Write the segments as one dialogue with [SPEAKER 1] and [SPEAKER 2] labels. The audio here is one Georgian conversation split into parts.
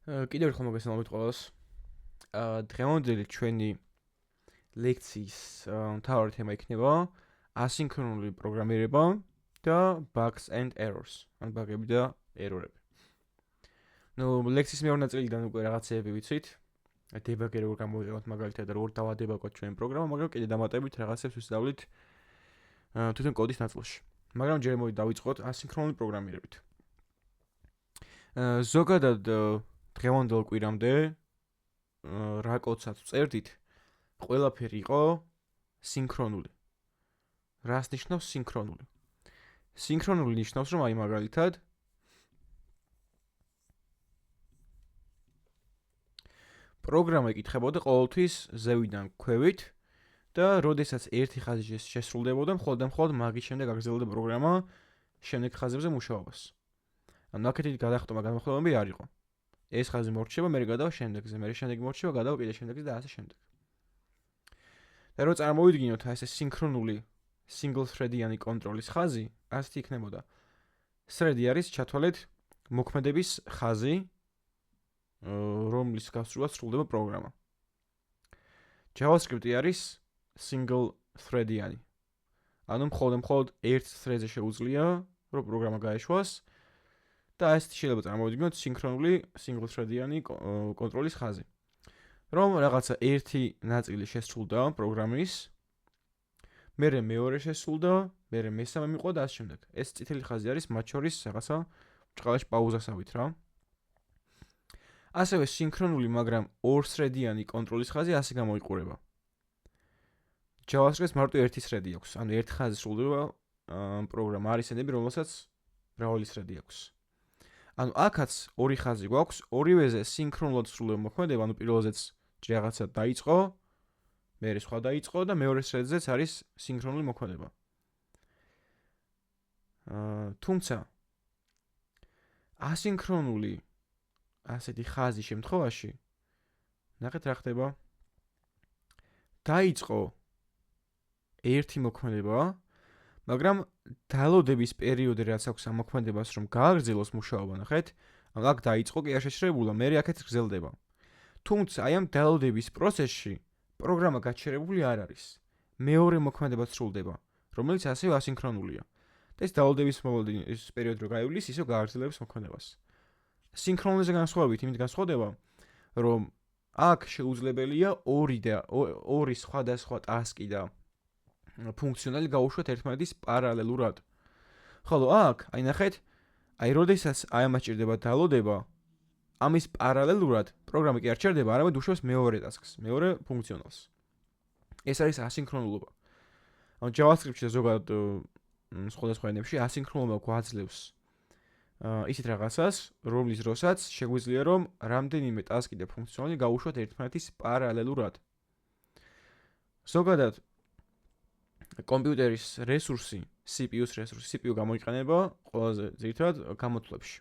[SPEAKER 1] კიდევ ერთხელ მოგესალმებით ყველას. დღევანდელი ჩვენი ლექციის მთავარი თემა იქნება ასინქრონული პროგრამირება და bugs and errors. ან ბაგები და ერორები. ლექციის მეორე ნაწილიდან უკვე რაღაცეები ვიცით. დებაგერი როგორ გამოვიყენოთ მაგალითად როგორ დავადებაგოთ ჩვენი პროგრამა, მაგრამ კიდე დამატებით რაღაცებს ვისწავლით თვითონ კოდის ნაწილში. მაგრამ ჯერ მოვიდეთ დავიწყოთ ასინქრონული პროგრამირებით. ზოგადად დღევანდელ კვირამდე რა კოდსაც ვწერდით, ყველაფერი იყო სინქრონული. რას ნიშნავს სინქრონული? სინქრონული ნიშნავს, რომ აი მაგალითად პროგრამა იკითხებოდა ყოველთვის ზევიდან ქვევით და როდესაც ერთი ხაზი შესრულდებოდა, მხოლოდ მაგის შემდეგ აგრძელდა პროგრამა შემდეგ ხაზებზე მუშაობას. ანუ აქეთი გადახტომა განმხილველი არ იყო. ეს ხაზი მორჩება, მე გადავა შემდეგზე, მე შემდეგი მორჩება, გადავა კიდე შემდეგზე და ასე შემდეგ. და რო წარმოვიდგინოთ ესე სინქრონული single thread-იანი კონტროლის ხაზი, ასეთი იქნებოდა. thread-ი არის ჩათვალეთ მოქმედების ხაზი, რომლის გასრულად სრულდება პროგრამა. JavaScript-ი არის single thread-იანი. ანუ მხოლოდ ერთ thread-ზე შეუძლია, რომ პროგრამა გაეშვას. და ეს შეიძლება წარმოვიდგინოთ სინქრონული single thread-იანი კონტროლის ხაზი. რომ რაღაცა ერთი ნაწილი შესრულდა პროგრამის, მერე მეორე შესრულდა, მერე მესამე მიყვა და ასე შემდეგ. ეს წითელი ხაზი არის მათ შორის რაღაცა ბრჭყალაში პაუზასავით რა. ასევე სინქრონული, მაგრამ ორ thread-იანი კონტროლის ხაზი ასე გამოიყურება. JavaScript-ს მარტო ერთი thread-ი აქვს, ანუ ერთ ხაზზე სრულდება პროგრამა. არის ენები, რომელსაც მრავალი thread-ი აქვს. ანუ აქაც ორი ხაზი გვაქვს, ორივეზე სინქრონულად სრულდება მოქმედება, ანუ პირველზეც რაღაცა დაიწყო, მერე სხვა დაიწყო და მეორე thread-ზეც არის სინქრონული მოქმედება. თუმცა ასინქრონული ასეთი ხაზის შემთხვევაში ნახეთ რა ხდება. დაიწყო ერთი მოქმედება, მაგრამ დალოდების პერიოდი რაც აქვს ამ მოქმედებას რომ გააგრძელოს მუშაობა, ნახეთ, აქ დაიწყო კი არ შეშრებულა, მერე აქაც გრძელდება. თუმცა აი ამ დალოდების პროცესში პროგრამა გაჩერებული არ არის. მეორე მოქმედება სრულდება, რომელიც ასევე ასინქრონულია. და ეს დალოდების პერიოდი რო გაივლის, ისე გააგრძელებს მოქმედებას. სინქრონულზე განსხვავებით იმით განსხვავდება, რომ აქ შეუძლებელია ორი სხვადასხვა ტასკი და ფუნქციონალი გაუშვათ ერთმანეთის პარალელურად. ხოლო აქ, აი ნახეთ, აი როდესაც აი ამას ჭირდება დალოდება, ამის პარალელურად პროგრამა კი არ ჩერდება, არამედ უშვებს მეორე ტასკს, მეორე ფუნქციონალს. ეს არის ასინქრონულობა. ანუ JavaScript-ში ზოგადად სხვადასხვა ენებში ასინქრონულობა გვაძლევს ისეთ რაღაცას, რომლის დროსაც შეგვიძლია რომ რამდენიმე ტასკი და ფუნქციონალი გაუშვათ ერთმანეთის პარალელურად. ზოგადად კომპიუტერის რესურსი, CPU-ს რესურსი, CPU გამოიყენება ყველაზე ძირითადად გამოთვლებში.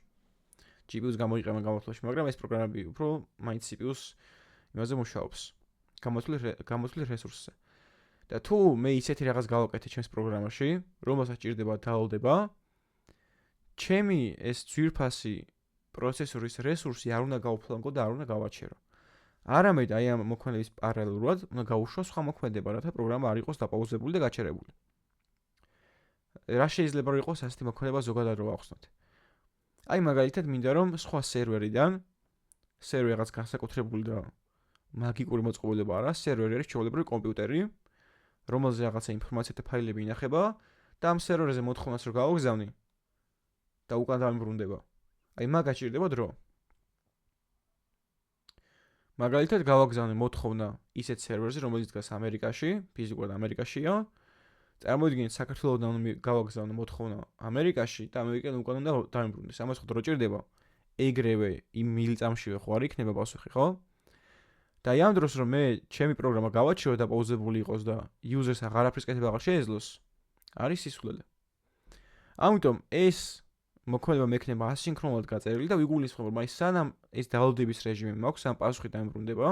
[SPEAKER 1] GPU-ს გამოიყენება გამოთვლებში, მაგრამ ეს პროგრამები უფრო მაინც CPU-ს იმაზე მუშაობს. გამოთვლის რესურსზე. და თუ მე ისეთი რაღაც გავაკეთე ჩემს პროგრამაში, რომელსაც ჭირდება დალოდება, ჩემი ეს ძვირფასი პროცესორის რესურსი არ უნდა გაუფლანგო და არ უნდა გავაჩერო. არამედ აი ამ მოქმედების პარალელურად უნდა გაუშვა სხვა მოქმედება, რათა პროგრამა არ იყოს დაპაუზებული და გაჩერებული. რა შეიძლება რომ იყოს ასეთი მოქმედება ზოგადად რო ახსნათ. აი მაგალითად მინდა რომ სხვა სერვერიდან სერვერი რაღაც განსაკუთრებული და მაგიკური მოწყობილობა არა, სერვერი არის ჩვეულებრივი კომპიუტერი, რომელზე რაღაცა ინფორმაცია და ფაილები ინახება და ამ სერვერზე მოთხოვნას რო გავაგზავნი და უკან დამიბრუნდება. აი მაგას ჭირდება დრო. მაგალითად გავაგზავნე მოთხოვნა ისეთ სერვერზე, რომელიც დგას ამერიკაში, ფიზიკურად ამერიკაშია. წარმოვიდგინეთ საქართველოსდან უნდა გავაგზავნე მოთხოვნა ამერიკაში და ამერიკიდან უკან უნდა დამიბრუნდეს. ამას ხო დრო ჭირდება? ეგრევე იმ მილიწამშივე ხო არ იქნება პასუხი, ხო? და აი ამ დროს რომ მე ჩემი პროგრამა გავაჩერო და პაუზებული იყოს და user-ს აღარაფრის კეთება აღარ შეეძლოს, არის სისულელე. ამიტომ ეს მოქმედება მექნება ასინქრონულად გაწერილი და ვიგულისხმობ რომ აი სანამ ეს დალოდების რეჟიმი მაქვს, სანამ პასუხი დამიბრუნდება,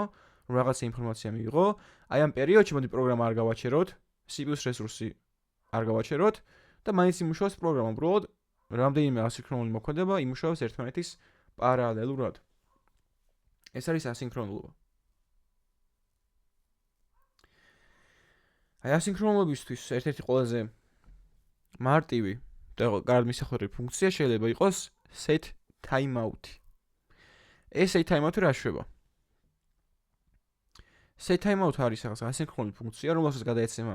[SPEAKER 1] რომ რაღაცა ინფორმაცია მიიღო, აი ამ პერიოდში მოდი პროგრამა არ გავაჩეროთ, CPU-ს რესურსი არ გავაჩეროთ და მაინც იმუშავოს პროგრამა, უბრალოდ რამდენიმე ასინქრონული მოქმედება იმუშავოს ერთმანეთის პარალელურად. ეს არის ასინქრონულობა. აი ასინქრონულობისთვის ერთ-ერთი ყველაზე მარტივი და კარგ მისახურე ფუნქცია შეიძლება იყოს set timeout. ეს set timeout რა შვება? set timeout არის რაღაც ასინქრონული ფუნქცია, რომელსაც გადაეცემა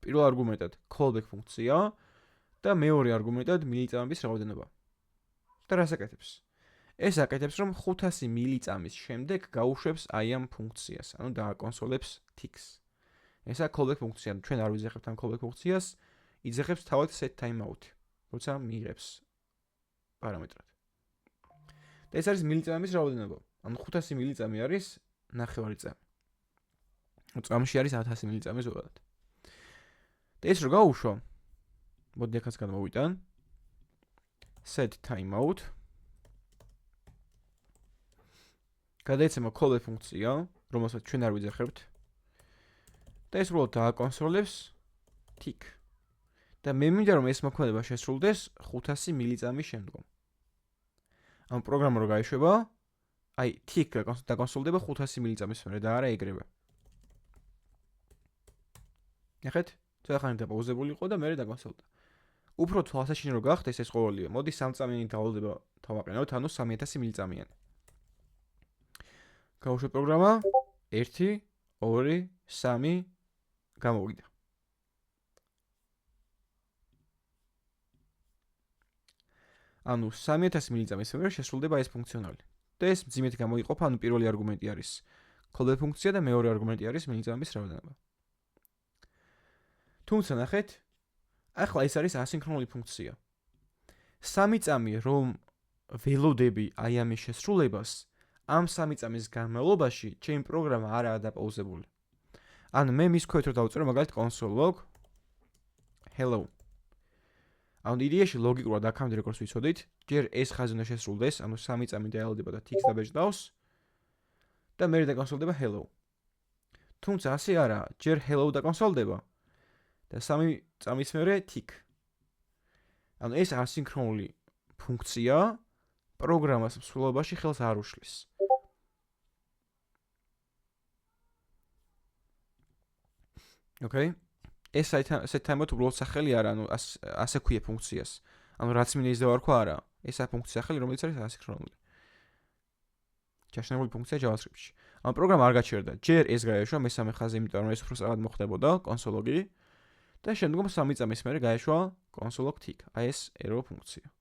[SPEAKER 1] პირველ არგუმენტად callback ფუნქცია და მეორე არგუმენტად მილიწამების რაოდენობა. და რას აკეთებს? ეს აკეთებს, რომ 500 მილიწამის შემდეგ გაუშვებს აი ამ ფუნქციას, ანუ დააკონსოლებს tick-ს. ესა callback ფუნქცია, ჩვენ არ ვიძახებთ ამ callback ფუნქციას, იძახებს თავად set timeout, როცა მიიღებს პარამეტრად. და ეს არის მილიწამის რაოდენობა. ანუ 500 მილიწამი არის 9 წამი. წამში არის 1000 მილიწამი ზოგადად. და ეს რო გაუშვა, მოდი ახაც გადმოვიტან set timeout. გადაეცემა callback ფუნქცია, რომელსაც ჩვენ არ ვიძახებთ. და ეს უბრალოდ დააკონსოლებს tick. და მე მინდა რომ ეს მოქმედება შესრულდეს 500 მილიწამის შემდგომ. ამ პროგრამა რო გაიშვება, აი tick დაკონსოლდება 500 მილიწამის მერე და არა ეგრევე. ნახეთ, ცოტა დაპაუზებული იყო და მერე დაკონსოლდა. უფრო თვალსაჩინო რო გახდეს ეს ყოველივე, მოდი 3 წამიანი დავალდება თავაყენოთ, ანუ 3000 მილიწამიანი. გაუშვებ პროგრამა 1 2 3 გამოვიდა. ანუ 3000 მილიწამის მერე შესრულდება ეს ფუნქციონალი. და ეს მძიმედ გამოიყოფა, ანუ პირველი არგუმენტი არის callback ფუნქცია და მეორე არგუმენტი არის მილიწამის რაოდენობა. თუმცა ნახეთ, ახლა ეს არის ასინქრონული ფუნქცია. 3 წამი რომ ველოდები აი ამის შესრულებას, ამ 3 წამის განმავლობაში ჩემი პროგრამა არაა დაპაუზებული. ანუ მე მის ქვევით რომ დავწერო მაგალითად console.log hello. ანუ იდეაში ლოგიკურად აქამდე როგორც ვიცოდით, ჯერ ეს ხაზი უნდა შესრულდეს, ანუ 3 წამი დაელოდება და tick დაბეჭდავს და მერე დაკონსოლდება hello. თუმცა ასე არა, ჯერ hello დაკონსოლდება და 3 წამის მერე tick. ანუ ეს ასინქრონული ფუნქცია პროგრამას მსვლელობაში ხელს არ უშლის. Okay? ეს set timeout უბრალოდ სახელი არა, ანუ ასე ქვია ფუნქციას. ანუ რაც მინდა ის დავარქვა არა, ესა ფუნქცია სახელი, რომელიც არის ასინქრონული. ჩაშენებული ფუნქცია JavaScript-ში. ანუ პროგრამა არ გაჩერდა. ჯერ ეს გაეშვა მესამე ხაზი, იმიტომ რომ ეს უფრო სწრაფად მოხდებოდა console.log-ი და შემდგომ 3 წამის მერე გაეშვა console.log tick. აი ეს error ფუნქცია.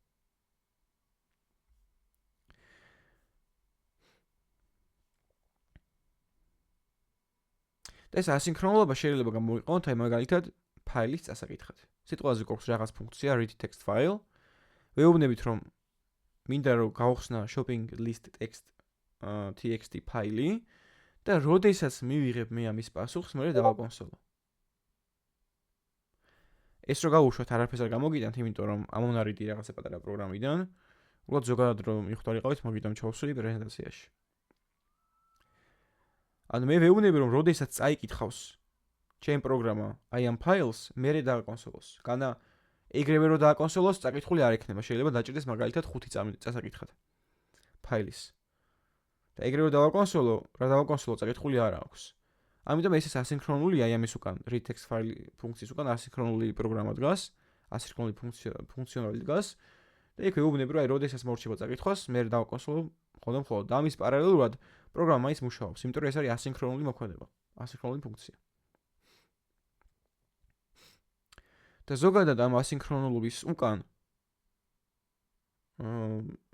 [SPEAKER 1] და ეს ასინქრონულობა შეიძლება გამოვიყენოთ აი მაგალითად ფაილის წასაკითხად. სიტყვაზე გვაქვს რაღაც ფუნქცია read text file. ვეუბნებით რომ მინდა რომ გავხსნა shopping list text txt ფაილი და როდესაც მივიღებ მე ამის პასუხს, მე დავაკონსოლო. ეს რო გავუშვათ არაფერს არ გამოგიტანთ, იმიტომ რომ ამონარიდი რაღაცა პატარა პროგრამიდან. უბრალოდ ზოგადად რომ მიხდარიყავით, მოგიტან ჩავსვი პრეზენტაციაში. ანუ მე ვეუბნები რომ როდესაც წაიკითხავს ჩემ პროგრამა აი ამ ფაილს, მე დააკონსოლოს. განა ეგრევე რო დააკონსოლოს, წაკითხული არ ექნება. შეიძლება დაჭირდეს მაგალითად 5 წამი წასაკითხად ფაილის. და ეგრევე დავაკონსოლო, რა დავაკონსოლო, წაკითხული არ აქვს. ამიტომ ეს ასინქრონული აი ამის უკან read text file ფუნქციის უკან ასინქრონული პროგრამა დგას, ასინქრონული ფუნქციონალი დგას და იქ ვეუბნები რომ აი როდესაც მორჩება წაკითხვას, მე დავაკონსოლო მხოლოდ და ამის პარალელურად პროგრამა მაინც მუშაობს, იმიტომ რომ ეს არის ასინქრონული მოქმედება, ასინქრონული ფუნქცია. და ზოგადად ამ ასინქრონულობის უკან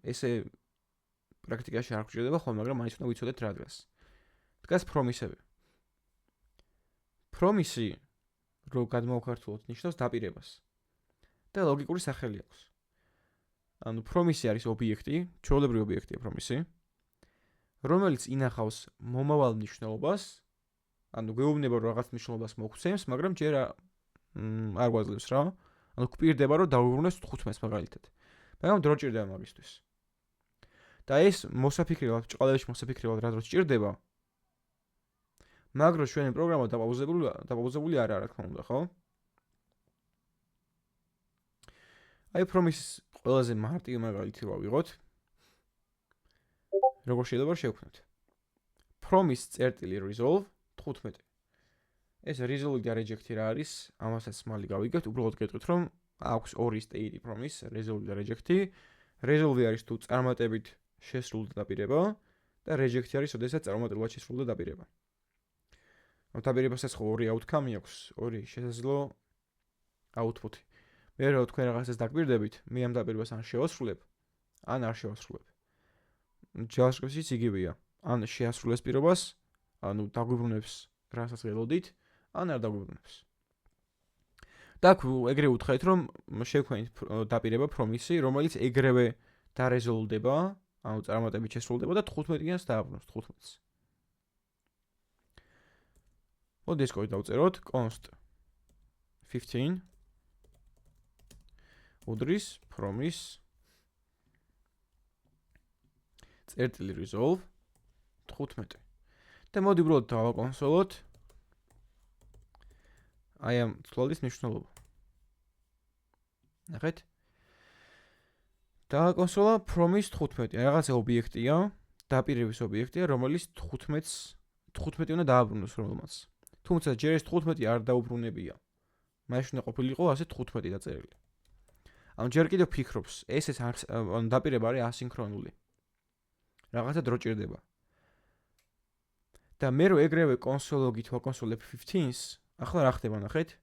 [SPEAKER 1] ესე პრაქტიკაში არ გვჭირდება ხოლმე, მაგრამ მაინც უნდა ვიცოდეთ რა დგას. დგას პრომისები. პრომისი რო გადმოვქართულოთ ნიშნავს დაპირებას. და ლოგიკური სახელი აქვს. ანუ პრომისი არის ობიექტი, ჩვეულებრივი ობიექტია პრომისი, რომელიც ინახავს მომავალ მნიშვნელობას, ანუ გვეუბნება რომ რაღაც მნიშვნელობას მოგვცემს, მაგრამ ჯერ არ გვაძლევს რა. ანუ გვპირდება რომ დავუბრუნოს 15-ს მაგალითად. მაგრამ დრო ჭირდება მაგისთვის. და ეს მოსაფიქრებლად, ჭყალებში მოსაფიქრებლად რა დრო ჭირდება? მაგრამ ჩვენი პროგრამა დაპაუზებული არ არის, რა თქმა უნდა, ხო? აი პრომისის ყველაზე მარტივი მაგალითი ვავიღოთ. როგორ შეიძლება შევქმნათ? promise წერტილი resolve 15. ეს resolve და reject რა არის? ამასაც მალე გავიგებთ. უბრალოდ გეტყვით, რომ აქვს ორი state promise, resolve და reject. Resolve არის თუ წარმატებით შესრულდა დაპირება და reject არის, როდესაც წარმატებულად შესრულდა დაპირება. ამ დაპირებასაც ხო ორი outcome აქვს, ორი შესაძლო output-ი. მე რა თქვენ რაღაცას დაგვირდებით, მე ამ დაპირებას ან შევასრულებ, ან არ შევასრულებ. JavaScript-იც იგივეა. ან შეასრულეს პირობას, ანუ დაგვიბრუნებს რასაც ველოდით, ან არ დაგვიბრუნებს. და ეგრე უთხრეთ, რომ შევქმნით დაპირება promise-ი, რომელიც ეგრევე დარეზოლვდება, ანუ წარმატებით შესრულდება და 15-იანს დააბრუნებს 15-ს. მოდი ეს კოდი დავწეროთ, const 15 უდრის promise წერტილი resolve 15. და მოდი უბრალოდ დავაკონსოლოთ აი ამ ცვლადის მნიშვნელობა. ნახეთ. დავაკონსოლა promise 15. რაღაცა ობიექტია, დაპირების ობიექტია, რომელიც 15 უნდა დააბრუნოს რომელმაც. თუმცა ჯერ ეს 15 არ დაუბრუნებია. მაშინ უნდა ყოფილიყო ასე 15 დაწერილი. ანუ ჯერ კიდევ ფიქრობს, ესეც ანუ დაპირება არის ასინქრონული. რაღაცა დრო ჭირდება. და მე რო ეგრევე კონსოლოგით ვაკონსოლებ 15-ს, ახლა რა ხდება ნახეთ?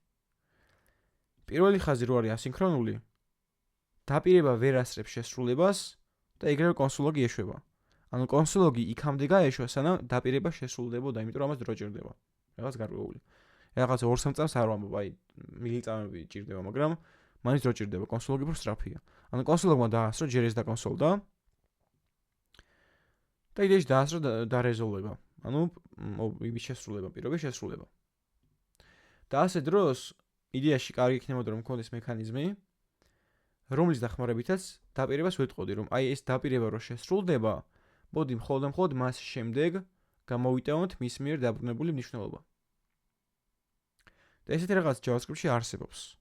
[SPEAKER 1] პირველი ხაზი რო არის ასინქრონული, დაპირება ვერ ასწრებს შესრულებას და ეგრევე კონსოლოგი ეშვება. ანუ კონსოლოგი იქამდე გაეშვა, სანამ დაპირება შესრულდებოდა, იმიტომ რომ ამას დრო ჭირდება. რაღაც გარკვეული. რაღაც 2-3 წამს არ ვამბობ, აი მილიწამები ჭირდება, მაგრამ მაინც დრო ჭირდება, კონსოლოგი უფრო სწრაფია. ანუ კონსოლოგმა დაასრო, ჯერ ეს დაკონსოლდა და იდეაში დაასრო დარეზოლვება. ანუ იმის შესრულება, პირობის შესრულება. და ასე დროს იდეაში კარგი იქნებოდა რომ მქონდეს მექანიზმი, რომლის დახმარებითაც დაპირებას ვეტყოდი, რომ აი ეს დაპირება რო შესრულდება, მოდი მხოლოდ მას შემდეგ გამოვიტანოთ მის მიერ დაბრუნებული მნიშვნელობა. და ესეთი რაღაც JavaScript-ში არსებობს.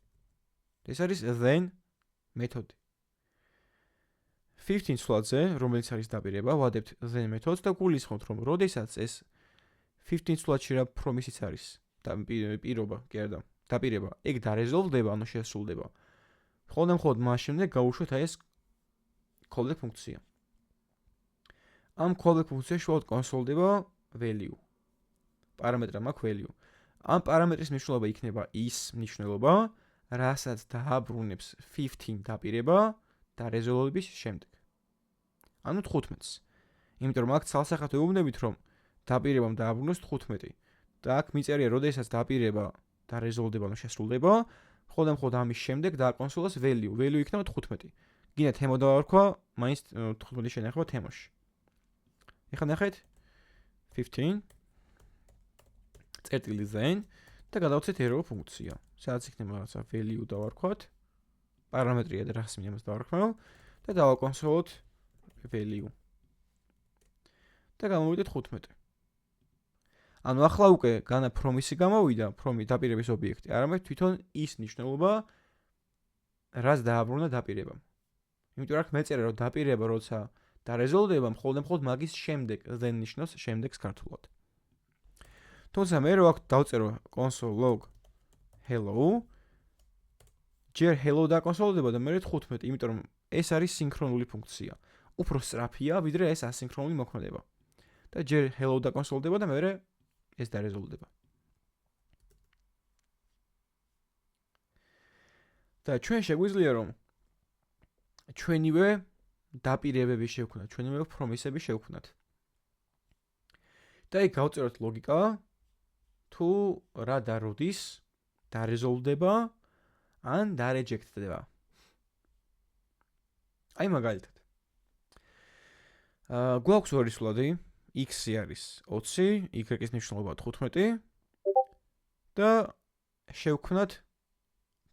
[SPEAKER 1] ეს არის then მეთოდი. 15 ცვლადზე, რომელიც არის დაპირება, ვადებთ then მეთოდს და გულისხმობთ, რომ როდესაც ეს 15 ცვლადში რა promise-იც არის და პირობა, კი არა, დაპირება, ეგ დარეზოლვდება, ანუ შესრულდება. მხოლოდ მას შემდეგ გავუშვათ აი ეს callback ფუნქცია. ამ callback ფუნქციაში შევავთ კონსოლდება value. პარამეტრა მაქვს value. ამ პარამეტრის მნიშვნელობა იქნება ის მნიშვნელობა, რასაც დააბრუნებს 15 დაპირება დარეზოლვების შემდეგ. ანუ 15-ს. იმიტომ რომ აქ ცალსახად ვეუბნებით, რომ დაპირებამ დააბრუნოს 15 და აქ მიწერია, როდესაც დაპირება დარეზოლვდება, ანუ შესრულდება, მხოლოდ ამის შემდეგ დააკონსოლოს value. value იქნება 15. გინდა თემო დავარქვა, მაინც 15 შენახება თემოში. ეხლა ნახეთ 15 წერტილი then და გადავცეთ error ფუნქცია. სადაც იქნება რაღაცა value დავარქვათ. პარამეტრია და რას მინდა დავარქვავ და დავაკონსოლოთ value. და გამოვიდეთ 15. ანუ ახლა უკვე განა promise-ი გამოვიდა, დაპირების ობიექტი, არამედ თვითონ ის მნიშვნელობა, რაც დააბრუნა დაპირებამ. იმიტომ რომ აქ მეწერა, რომ დაპირება როცა დარეზოლვდება, მხოლოდ მაგის შემდეგ then ნიშნავს შემდეგს ქართულად. თუმცა მე რო აქ დავწერო console log hello, ჯერ hello დაკონსოლდება და მე 15, იმიტომ რომ ეს არის სინქრონული ფუნქცია. უფრო სწრაფია, ვიდრე ეს ასინქრონული მოქმედება. და ჯერ hello დაკონსოლდება და მე ეს დარეზოლვდება. და ჩვენ შეგვიძლია რომ ჩვენივე დაპირებები შევქმნათ, ჩვენივე promise-ები შევქმნათ. და იქ გავწეროთ ლოგიკა, თუ რა დაროდის, დარეზოლვდება, ან დარეჯექტდება. აი მაგალითად. გვაქვს ორი სვლადი, x-ი არის 20, y-ის მნიშვნელობა 15 და შევქმნათ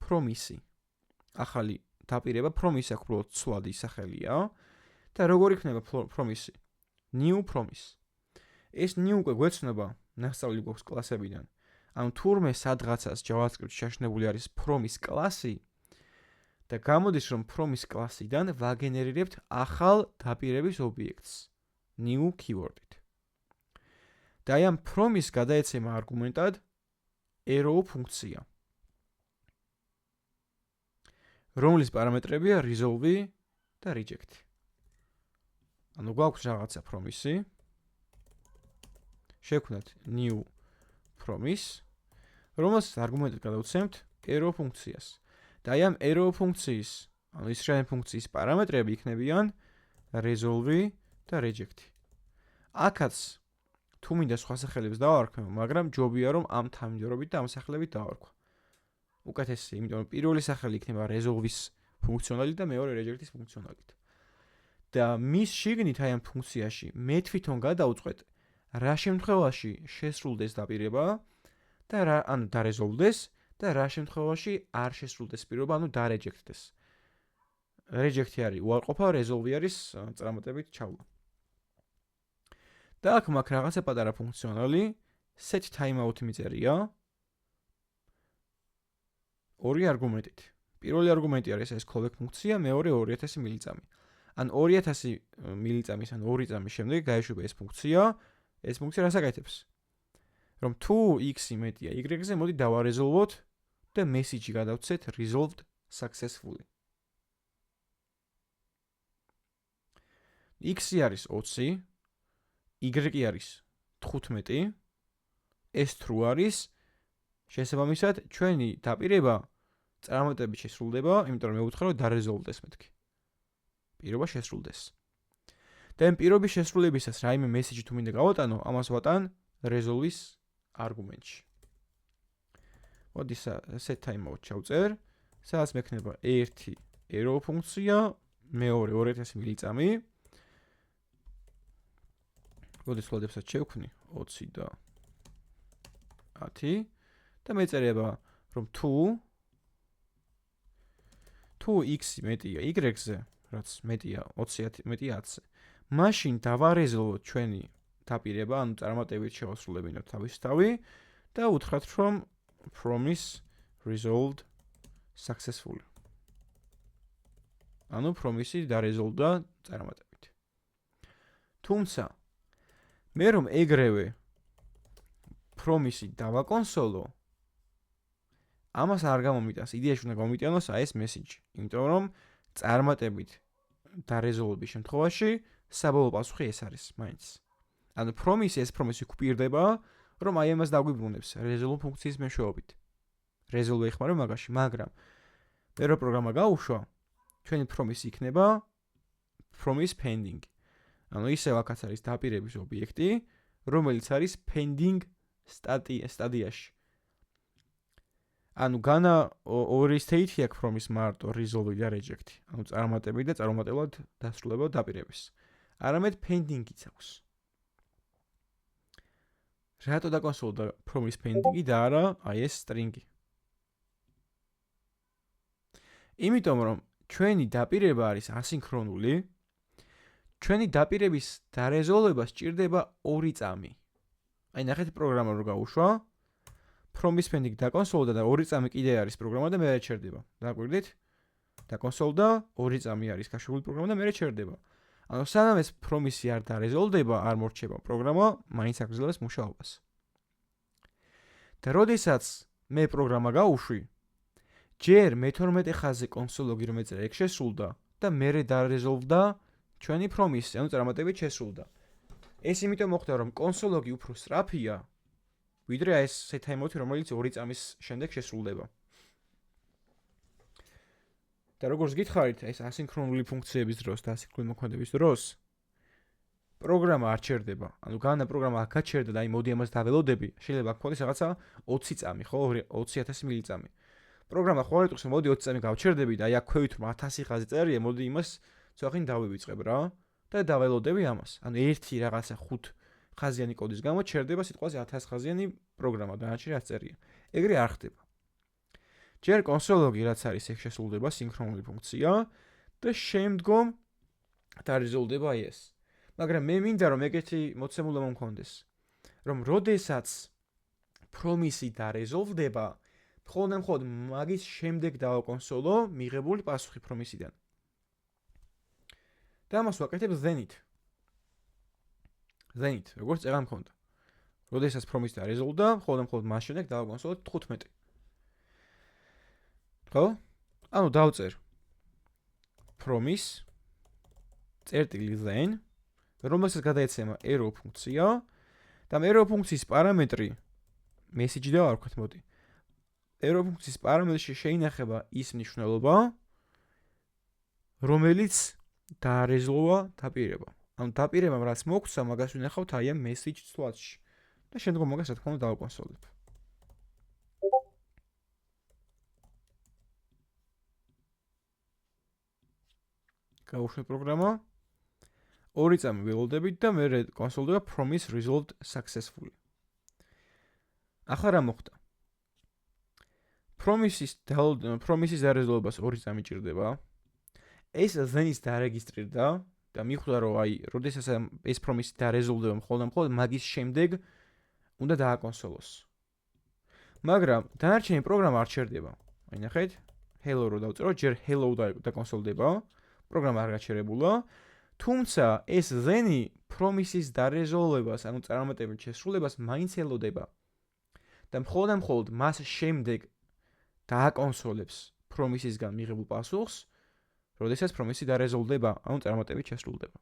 [SPEAKER 1] promise-ი. ახალი დაპირება promise აქვს უბრალოდ სვლადის სახელია და როგორ იქნება promise-ი? New promise. ეს new უკვე გვეცნობა, ნახსოვილი გვაქვს კლასებიდან. ანუ თურმე სადღაცას JavaScript-ში შეშნებული არის promise კლასი და გამოდის რომ promise კლასიდან ვაგენერირებთ ახალ დაპირების ობიექტს new keyword-ით. და აი ამ from-ის გადაეცემა არგუმენტად arrow ფუნქცია, რომლის პარამეტრებია resolve და reject. ანუ გვაქვს რაღაცა from-ისი, შევქმნათ new from-ის, რომელსაც არგუმენტად გადავცემთ arrow ფუნქციას. და აი ამ arrow ფუნქციის, ანუ ის შენი ფუნქციის პარამეტრები იქნებიან resolve და reject. აქაც თუ მინდა სხვა სახელებს დავარქვე, მაგრამ ჯობია რომ ამ თანმიმდევრობით და ამ სახელებით დავარქვა. უკეთესი, იმიტომ რომ პირველი სახელი იქნება resolve-ის ფუნქციონალით და მეორე reject-ის ფუნქციონალით. და მის შიგნით აი ამ ფუნქციაში მე თვითონ გადავწყვეტ რა შემთხვევაში შესრულდეს დაპირება და ანუ დარეზოლვდეს და რა შემთხვევაში არ შესრულდეს პირობა, ანუ დარეჯექტდეს. Reject-ი არის უარყოფა, resolve არის წარმატებით ჩავლა. და აქ მაქვს რაღაცა პატარა ფუნქციონალი, set timeout მიწერია ორი არგუმენტით. პირველი არგუმენტი არის ეს callback ფუნქცია, მეორე 2000 მილიწამი. ან 2000 მილიწამის ან 2 წამის შემდეგ გაეშვება ეს ფუნქცია. ეს ფუნქცია რას აკეთებს? რომ თუ x-ი მეტია y-ზე, მოდი დავარეზოლვოთ და message-ი გადავცეთ resolved successfully. x-ი არის 20, y-ი არის 15, ეს true არის, შესაბამისად ჩვენი დაპირება წარმატებით შესრულდება, იმიტომ რომ მე ვუთხრა რომ დარეზოლვდეს მეთქი. პირობა შესრულდეს. და ამ პირობის შესრულებისას რაიმე message თუ მინდა გავატანო, ამას ვატან resolve-ის არგუმენტში. მოდი set timeout ჩავწერ, სადაც მექნება ერთი arrow ფუნქცია, მეორე 2000 მილიწამი. მოდი სლოდებსაც შევქმნი 20 და 10 და მეწერება რომ თუ x-ი მეტია y-ზე, რაც მეტია 20 მეტია 10-ზე, მაშინ დავარეზოლვოთ ჩვენი დაპირება, ანუ წარმატებით შევასრულებინოთ თავის თავი და უთხრათ რომ promise resolved successfully. ანუ promise-ი დარეზოლვდა წარმატებით. თუმცა მე რომ ეგრევე promise-ი დავაკონსოლო, ამას არ გამომიტანს, იდეაში უნდა გამომიტანოს აი ეს message, იმიტომ რომ წარმატებით დარეზოლვების შემთხვევაში საბოლოო პასუხი ეს არის, მაინც. ანუ promise-ი გვპირდება, რომ აი ამას დაგვიბრუნებს resolve ფუნქციის მეშვეობით. resolve ეხმარება მაგაში, მაგრამ მე რო პროგრამა გავუშვა, ჩვენი promise იქნება promise pending. ანუ ისევ აქაც არის დაპირების ობიექტი, რომელიც არის pending სტადიაში. ანუ განა ორი state-ი აქვს promise მარტო resolve და reject. ანუ წარმატებით და წარუმატებლად დასრულება დაპირების. არამედ pending-იც აქვს. რატო დაკონსოლდა promise pending-ი და არა აი ეს string-ი? იმიტომ რომ ჩვენი დაპირება არის ასინქრონული, ჩვენი დაპირების დარეზოლვება სჭირდება 2 წამი. აი ნახეთ პროგრამა რო გავუშვა, promise pending დაკონსოლდა და 2 წამი კიდე არის პროგრამა და მერე ჩერდება. დააკვირდით? დაკონსოლდა 2 წამი არის გაშვებული პროგრამა და მერე ჩერდება. ანუ სანამ ეს promise-ი არ დარეზოლდება, არ მორჩება პროგრამა, მაინც აგრძელებს მუშაობას. და როდესაც მე პროგრამა გავუშვი, ჯერ მე-12 ხაზზე კონსოლოგი რომ ეწერა, ეგ შესრულდა და მერე დარეზოლვდა ჩვენი promise-ი, ანუ წარმატებით შესრულდა. ეს იმიტომ მოხდა, რომ კონსოლოგი უფრო სწრაფია, ვიდრე ეს set timeout-ი, რომელიც 2 წამის შემდეგ შესრულდება. და როგორც გითხარით, ეს ასინქრონული ფუნქციების დროს და ასინქრონული მოქმედების დროს პროგრამა არ ჩერდება. ანუ განა პროგრამა აქ გაჩერდა და აი მოდი ამას დაველოდები, შეიძლება გქონდეს რაღაცა 20 წამი, ხო, 20000 მილიწამი. პროგრამა ხوار იტყვის, მოდი 20 წამი გავჩერდები და აი აქ ქვევით რომ 1000 ხაზი წერია, მოდი იმას ცოტახინ დავივიწყებ რა და დაველოდები ამას. ანუ ერთი რაღაცა 5 ხაზიანი კოდის გამო ჩერდება სიტყვაზე 1000 ხაზიანი პროგრამა და არჩი რაც წერია. ეგრე არ ხდება. ჯერ კონსოლოგი რაც არის, ეგ შესრულდება სინქრონული ფუნქცია და შემდგომ დარეზოლვდება აი ეს. მაგრამ მე მინდა რომ ეგეთი მოცემულა მომქონდეს, რომ როდესაც promise-ი დარეზოლვდება, მხოლოდ მაგის შემდეგ დავაკონსოლო მიღებული პასუხი promise-იდან. და ამას ვაკეთებ then-ით. then-ით, როგორც წეღან მქონდა. როდესაც promise დაარეზოლდა, მხოლოდ მას შემდეგ დავაკონსოლოთ 15. ხო? ანუ დავწერ promise წერტილი then, რომელსაც გადაეცემა error ფუნქცია და error ფუნქციის პარამეტრი message და არ ვქოთ, მოდი. error ფუნქციის პარამეტრში შეინახება ის მნიშვნელობა, რომელიც დაარეზლოა დაპირება. ანუ დაპირებამ რაც მოგცა, მაგას ვინახავთ აი ამ message სლოადში. და შემდგომ მაგას რა თქმა უნდა დავაკონსოლებ. გავუშვებ პროგრამა. 2 წამი ველოდებით და მე კონსოლდება promise resolved successfully. ახლა რა მოხდა? promise-ის დარეზოლებას 2 წამი ჭირდება. ეს then-ის დარეგისტრირდა და მიხვდა რომ აი, როდესაც ეს promise დარეზოლდება მხოლოდ მაგის შემდეგ უნდა დააკონსოლოს. მაგრამ დანარჩენი პროგრამა არ ჩერდება. აი ნახეთ, hello რო დავწერო, ჯერ hello დაკონსოლდება, პროგრამა არ გაჩერებულა. თუმცა ეს then-ი promise-ის დარეზოლებას, ანუ წარმატებით შესრულებას მაინც ელოდება. და მხოლოდ მას შემდეგ დააკონსოლებს promise-ისგან მიღებულ პასუხს, როდესაც promise-ი დარეზოლდება, ანუ წარმატებით შესრულდება.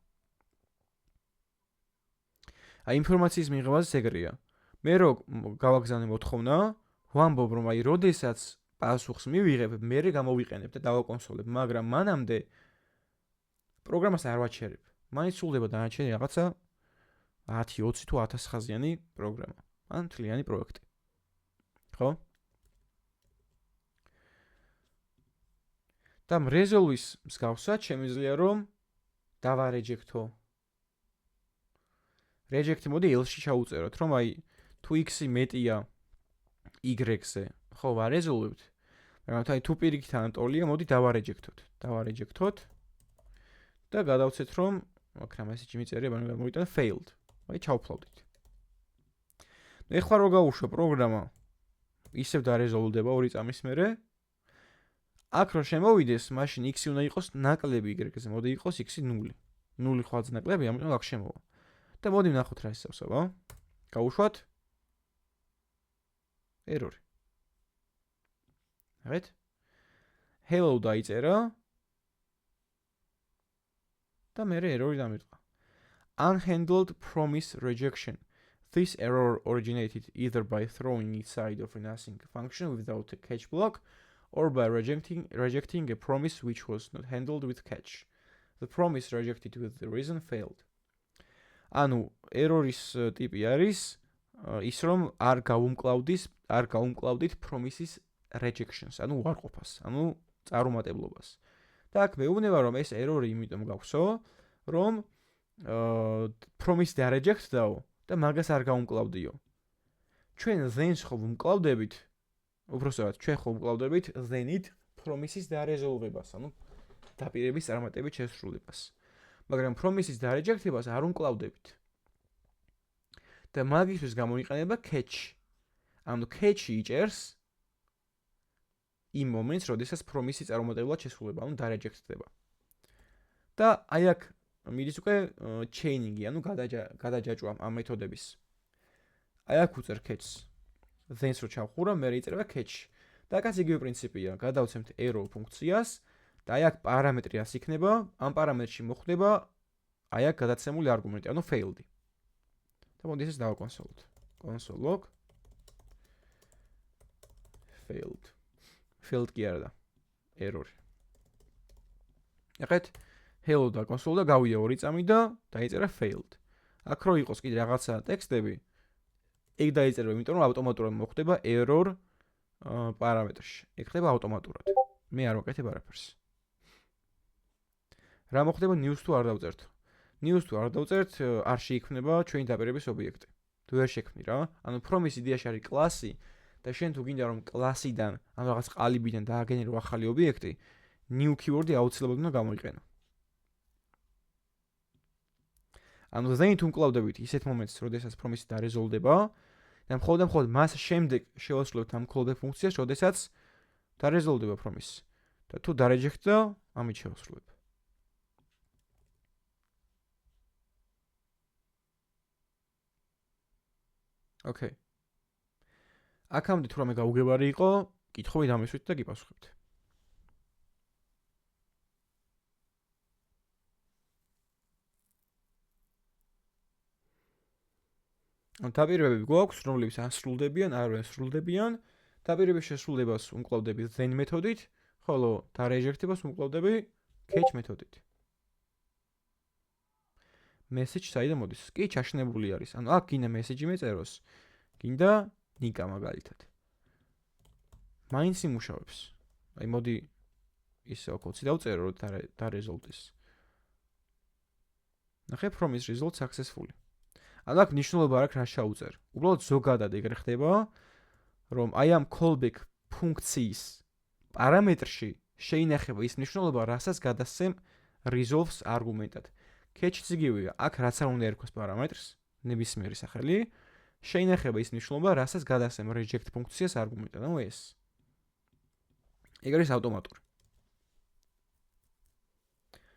[SPEAKER 1] აი ინფორმაციის მიღებაზე ეგრეა. მე რო გავაგზავნე მოთხოვნა, ვამბობ რომ აი როდესაც პასუხს მივიღებ, მე გამოვიყენებ და დავაკონსოლებ, მაგრამ მანამდე პროგრამას არ ვაჩერებ. მაინც სრულდება დანარჩენი რაღაცა 10, 20 თუ 1000 ხაზიანი პროგრამა. ან მთლიანი პროექტი. ხო? და resolve-ის მსგავსად შემიძლია რომ დავარეჯექტო. reject მოდი else-ში ჩაუწეროთ, რომ აი თუ x-ი მეტია y-ზე, ხო, ვარეზოლვებთ. მაგრამ აი თუ პირიქით ანტოლია, მოდი დავარეჯექტოთ. და გადავცეთ რომ აქ message მიწერია, მაგრამ გამოვიტანა failed. აი ჩავფლავდით. ეხლა რო გავუშვა პროგრამა, ისევ დარეზოლდება 2 წამის მერე. აქ რო შემოვიდეს, მაშინ x-ი უნდა იყოს ნაკლები y-ზე, მოდი იყოს x-ი 0. 0 ხვალ ნაკლები, ამიტომ აქ შემოვა. და მოდი ვნახოთ რა ისევსება. გავუშვათ error. right? hello დაიწერა და მე error-ი დამირყვა. Unhandled promise rejection. This error originated either by throwing inside of an async function without a catch block or by rejecting a promise which was not handled with catch. The promise rejected with the reason failed. ანუ error-ის ტიპი არის ის რომ არ გაუმკლავდით promise-ის rejections, ანუ უარყოფას, ანუ წარუმატებლობას. და აქ მეუბნება რომ ეს error-ი იმიტომ გაქვსო, რომ promise-ი დარეჯექტდაო და მაგას არ გაუმკლავდიო. ჩვენ then-ს ხო ვუმკლავდებით, უბრალოდ ჩვენ ხო ვუმკლავდებით then-ით promise-ის დარეზოლვებას, ანუ დაპირების წარმატებით შესრულებას. მაგრამ promise-ის დარეჯექტებას არ უმკლავდებით. და მაგისთვის გამოიყენება catch. ანუ catch-ი იჭერს იმ მომენტს, როდესაც promise-ი წარუმატებლად შესრულება, ანუ დარეჯექტდება. და აი აქ მიდის უკვე chaining-ი, ანუ გადაჯაჭვა ამ მეთოდების. აი აქ უწერ catch-ს. then-ს რო ჩავხურა, მე იწერება catch. და აქაც იგივე პრინციპია, გადავცემთ error ფუნქციას და აი აქ პარამეტრი ას იქნება, ამ პარამეტრში მოხდება აი აქ გადაცემული არგუმენტი, ანუ failed-ი. და მოდი ეს დავაკონსოლოთ. console log failed. failed კი არა და error. ეხეთ hello და console და გავიდა 2 წამი და დაიწერა failed. აქ რო იყოს კიდე რაღაცა ტექსტები, ეგ დაიწერება, იმიტომ რომ ავტომატურად მოხდება error პარამეტრში. ეგ ხდება ავტომატურად. მე არ ვაკეთებ არაფერს. რა მოხდება news თუ არ დავწერთ? news თუ არ დავწერთ, არ შეიქმნება ჩვენი დაპირების ობიექტი. თუ ვერ შექმნი რა. ანუ promise იდეაში არის კლასი და შენ თუ გინდა რომ კლასიდან ან რაღაც ყალიბიდან დააგენერო ახალი ობიექტი, new keyword-ი აუცილებლად უნდა გამოიყენო. ანუ then თუ მკლავდებით ისეთ მომენტს, როდესაც promise დარეზოლდება და მხოლოდ მას შემდეგ შევასრულებთ ამ callback ფუნქციას, როდესაც დარეზოლდება promise. და თუ დარეჯექტდა, ამით შევასრულებ. ოკეი. აქამდე თუ რამე გაუგებარი იყო, კითხვები დამისვით და გიპასუხებთ. დაპირებები გვაქვს, რომლებიც ან სრულდებიან, ან არ სრულდებიან. დაპირებების შესრულებას უმკლავდები then მეთოდით, ხოლო დარეჟექტებას უმკლავდები catch მეთოდით. message საიდან მოდის? კი, ჩაშნებული არის. ანუ აქ გინდა message მეწეროს. გინდა ნიკა მაგალითად. მაინც იმუშავებს. აი მოდი ისე ოკოცი დავწერო და results. ნახე from is result successfully. ანუ აქ ნიშნულობა არ აქვს რა შეუწერ. უბრალოდ ზოგადად ეგრე ხდება, რომ აი ამ callback ფუნქციის პარამეტრში შეინახება ის ნიშნულობა, რასაც გადასცემ resolves არგუმენტად. catch-იც იგივეა, აქ რაც არ უნდა ერქვას პარამეტრს, ნებისმიერი სახელი, შეინახება ის ნიშნულობა, რასაც გადასცემ reject ფუნქციას არგუმენტად. ანუ ეს. ეგ არის ავტომატური.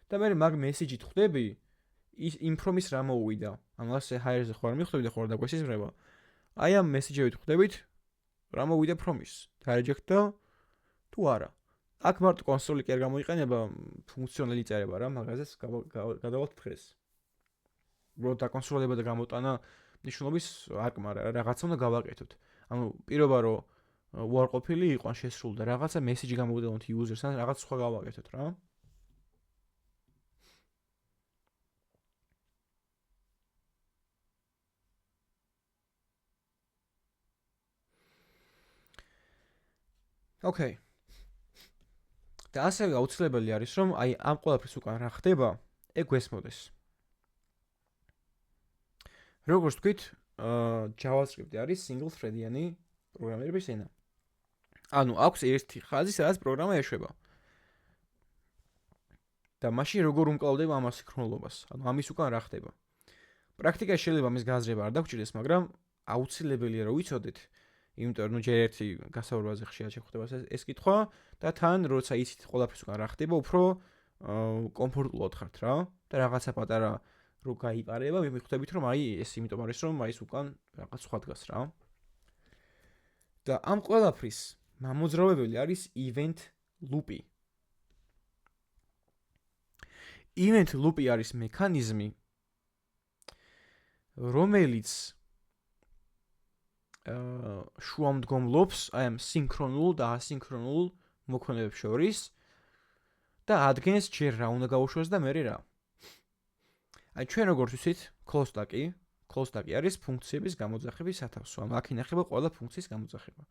[SPEAKER 1] და მე მაგ message-ით ხვდები ის from-ის რა მოუვიდა. ანუ ასე hire-ზე ხوار მიხვდები და ხوار დაგვესიზრება. აი ამ message-ებით ხვდებით რა მოვიდა from-ის. Reject-და თუ არა. აქ მარტო კონსოლი კი არ გამოიყენება ფუნქციონალი წერება რა, მაგაზეც გადავალთ დღეს. უბრალოდ დაკონსოლება და გამოტანა ნიშნულობის არკმა რაღაცა უნდა გავაკეთოთ. ანუ პირობა რომ უარყოფილი იყო ან შესრულდა რაღაცა message გამოვიდეთ user-ს ან რაღაც სხვა გავაკეთოთ რა. ოკეი. და ასევე აუცილებელი არის რომ აი ამ ყველაფრის უკან რა ხდება, ეგ გვესმოდეს. როგორც თქვით, JavaScript-ი არის single thread-იანი პროგრამირების ენა. ანუ აქვს ერთი ხაზი, სადაც პროგრამა ეშვება. და მაშინ როგორ უმკლავდება ამ ასინქრონულობას? ანუ ამის უკან რა ხდება? პრაქტიკაში შეიძლება ამის გაზრება არ დაგჭირდეს, მაგრამ აუცილებელია რომ ვიცოდეთ, იმიტომ რომ ჯერ ერთი გასაუბრაზე ხშირად შეხვდება ეს კითხვა და თან როცა იცით ყველაფრის უკან რა ხდება, უფრო კომფორტულად ხართ რა და რაღაცა პატარა რო გაიპარება, მიხვდებით რომ აი ეს იმიტომ არის რომ აი ეს უკან რაღაც სხვა დგას რა. და ამ ყველაფრის მამოძრავებელი არის event loop-ი. event loop-ი არის მექანიზმი, რომელიც შუამდგომლობს აი ამ სინქრონულ და ასინქრონულ მოქმედებებს შორის და ადგენს ჯერ რა უნდა გაუშვას და მერე რა. აი ჩვენ როგორც ვიცით, call stack-ი არის ფუნქციების გამოძახების სათავსო. ანუ აქ ინახება ყველა ფუნქციის გამოძახება.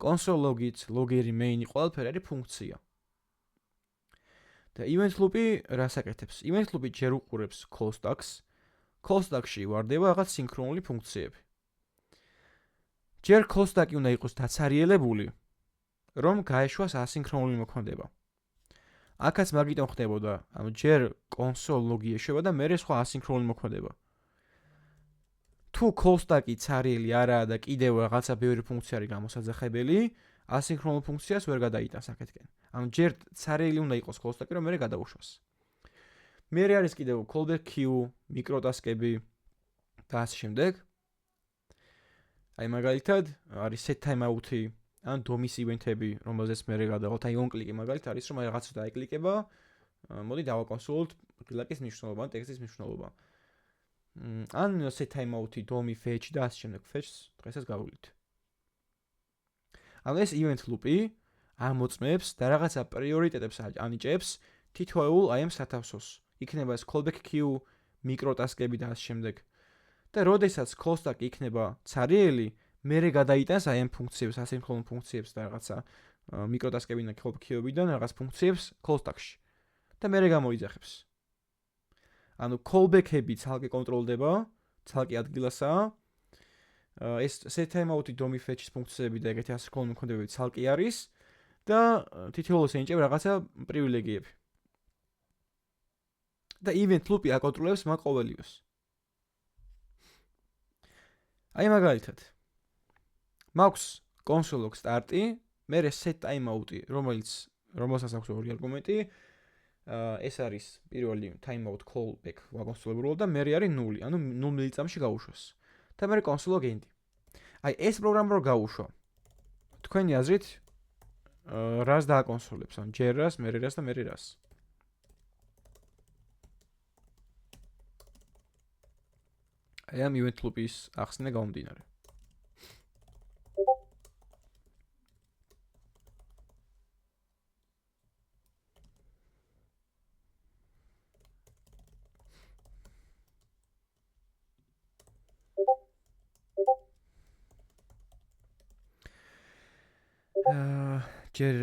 [SPEAKER 1] console logit, logger, main ყველაფერი არის ფუნქცია. და event loop-ი რას აკეთებს? event loop-ი ჯერ უყურებს call stacks. call stack-ში ვარდება რაღაც სინქრონული ფუნქციები. ჯერ call stack-ი უნდა იყოს დაცარიელებული, რომ გაეშვას ასინქრონული მოქმედება. აქაც მაგიტომ ხდებოდა, ანუ ჯერ console log-ი ეშვება და მერე სხვა ასინქრონული მოქმედება. თუ call stack-ი ცარიელი არაა და კიდევ რაღაცა ბევრი ფუნქცია არის გამოსაძახებელი, ასინქრონულ ფუნქციას ვერ გადაიტანს აქეთკენ. ანუ ჯერ ცარიელი უნდა იყოს call stack-ი, რომ მერე გადაუშვას. მერე არის კიდევ callback queue, მიკროტასკები და ასე შემდეგ. აი მაგალითად არის set timeout-ი, ან DOM-ის ივენთები, რომელზეც მერე გადავალთ, აი on click-ი მაგალითად არის, რომ აი რაღაცა დაეკლიკება, მოდი დავაკონსოლოთ ღილაკის მნიშვნელობა, ან ტექსტის მნიშვნელობა. ან set timeout-ი, DOM-ი, fetch და ასე შემდეგ, fetch-ს დღესაც გავვლით. ანუ ეს event loop-ი ამოწმებს და რაღაცა პრიორიტეტებს ანიჭებს თითოეულ აი ამ სათავსოს. იქნება ეს callback queue, მიკროტასკები და ასე შემდეგ. და როდესაც call stack იქნება ცარიელი, მერე გადაიტანს აი ამ ფუნქციებს, ასინქრონულ ფუნქციებს და რაღაცა მიკროტასკებიდან და callback queue-იდან რაღაც ფუნქციებს call stack-ში. და მერე გამოიძახებს. ანუ callback-ები ცალკე კონტროლდება, ცალკე ადგილასაა. ეს set timeout-ი, DOM-ი, fetch-ის ფუნქციები და ეგეთი ასინქრონული მოქმედებები ცალკე არის და თითოეულს ენიჭება რაღაცა პრივილეგიები. და event loop-ი აკონტროლებს მაგ ყოველივეს. აი მაგალითად მაქვს console log start-ი, მერე set timeout-ი, რომელსაც აქვს ორი არგუმენტი. ეს არის პირველი timeout callback ვაკონსოლებულა და მერე არის 0, ანუ 0 მილიწამში გაუშვას. და მერე console log end. აი ეს პროგრამა რო გაუშვა. თქვენი აზრით რას დააკონსოლებს? ან ჯერ რას, მერე რას და მერე რას? აი ამ event loop-ის ახსნა გამომდინარე. ჯერ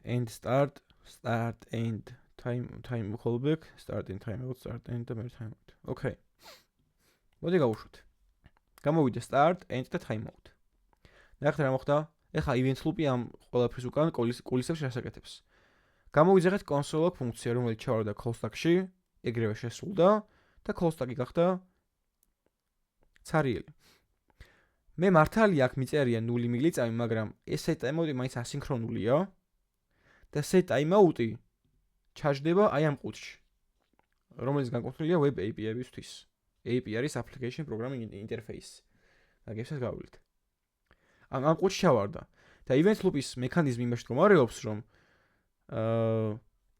[SPEAKER 1] end start end time callback start and time out start end და მე time out. Okay. მოდი გავუშვათ. გამოვიდა start end და time out. ნახეთ რა მოხდა? ეხლა event loop-ი ამ ყველაფრის უკან კულისებს შეასაკეთებს. გამოვიძახეთ console ფუნქცია, რომელიც ჩავარდა call stack-ში, ეგრევე შესრულდა და call stack-ი გახდა ცარიელი. მე მართალია აქ მიწერია 0 მილიწამი, მაგრამ ეს set time-out-ი მაინც ასინქრონულია და set time-out-ი ჩაჯდება აი ამ ყუთში, რომელიც განკუთვნილია web API-ისთვის. API არის application programming interface. აგებსაც გავავლით. ამ ყუთში ჩავარდა და event loop-ის მექანიზმი იმაში მდგომარეობს, რომ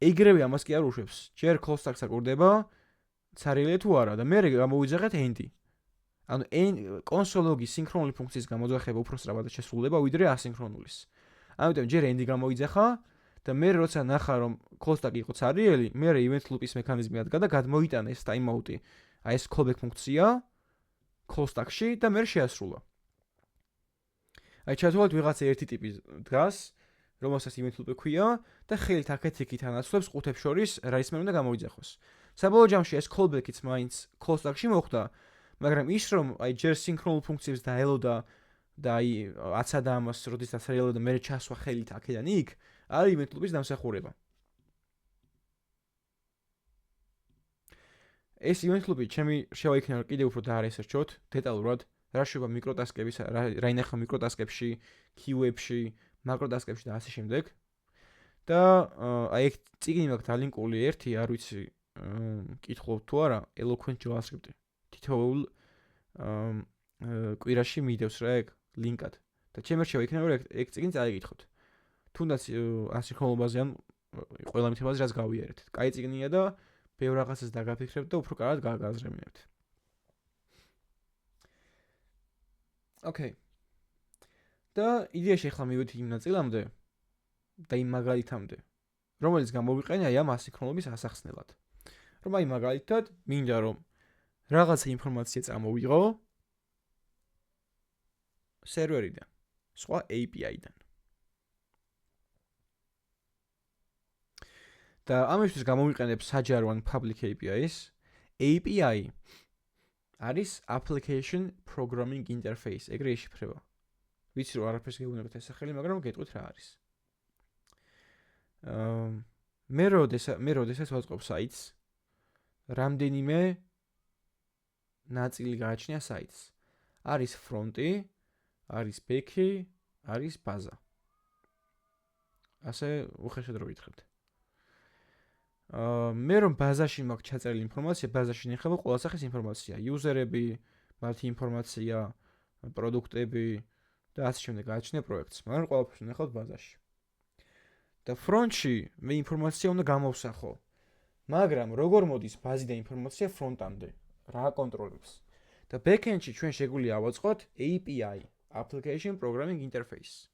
[SPEAKER 1] ეგრევე ამას კი არ უშვებს. ჯერ call stack-ს აკურდება, ცარიელი თუ არა და მე გამოვიძახეთ end-ი. ანუ კონსოლოგის სინქრონული ფუნქციის გამოძახება უფრო სწრაფად შესრულდება ვიდრე ასინქრონულის. ამიტომ ჯერ end-ი გამოიძახა და მე როცა ნახა რომ call stack იყო ცარიელი, მე event loop-ის მექანიზმი ადგა და გადმოიტანა ეს time-out-ი. აი ეს callback ფუნქცია call stack-ში და მე შეასრულა. აი ჩათვალეთ ვიღაცა ერთი ტიპი დგას, რომელსაც event loop ქვია და ხელით აქეთ-იქით ანაცვლებს ყუთებს შორის რა ისმენ უნდა გამოიძახოს. საბოლოო ჯამში ეს callback-იც მაინც call stack-ში მოხდა, მაგრამ ის რომ აი ჯერ სინქრონულ ფუნქციებს დაელოდა და აი აცადა ამას, როდესაც დაელოდა მე ჩასვა ხელით აქედან იქ, არის event loop-ის დამსახურება. ეს event loop-ი ჩემი შევაიქნა კიდევ უფრო დაარესერჩოთ დეტალურად, რა შევა მიკროტასკების, რა ინახა მიკროტასკებში, queue-ებში, მაკროტასკებში და ასე შემდეგ. და აი ეგ წიგნი მაქვს დალინკული ერთი, არ ვიცი, კითხულობთ თუ არა, Eloquent JavaScript-ი. თითოეულ კვირაში მიდევს რა ეგ ლინკად. და ჩემი შევაიქნა რომ ეგ წიგნი წაიგითხოთ. თუნდაც ასინქრონულობაზე ან ყველა მითებაზე რაც გავიარეთ. კაი წიგნია და ბევრ რაღაცას დაგაფიქრებთ და უფრო კარგად გააზრებინებთ. Okay. და იდეაში ახლა მივედი იმ ნაწილამდე და იმ მაგალითამდე, რომელიც გამოვიყენე აი ამ ასინქრონულობის ასახსნელად. რომ აი მაგალითად მინდა რომ რაღაცა ინფორმაცია წამოვიღო სერვერიდან, სხვა API-დან. და ამისთვის გამოვიყენებ საჯარო ან public API-ს. API არის application programming interface, ეგრე იშიფრება. ვიცი რომ არაფერს გეუბნებათ ეს სახელი, მაგრამ გეტყვით რა არის. მე როდესაც ვაწყობ საიტს, რამდენიმე ნაწილი გააჩნია საიტს. არის ფრონტი, არის ბექი, არის ბაზა. ასე უხეშად რო ვითხრებთ. მე რომ ბაზაში მაქვს ჩაწერილი ინფორმაცია, ბაზაში ნახება ყველა სახის ინფორმაცია, იუზერები, მათი ინფორმაცია, პროდუქტები და ასე შემდეგ გააჩნია პროექტს, მაგრამ ყველაფერს ნახავთ ბაზაში. და ფრონტში მე ინფორმაცია უნდა გამოვსახო. მაგრამ როგორ მოდის ბაზიდან ინფორმაცია ფრონტამდე? რა კონტროლებს? და backend-ში ჩვენ შეგვიძლია ავაწყოთ API, application programming interface.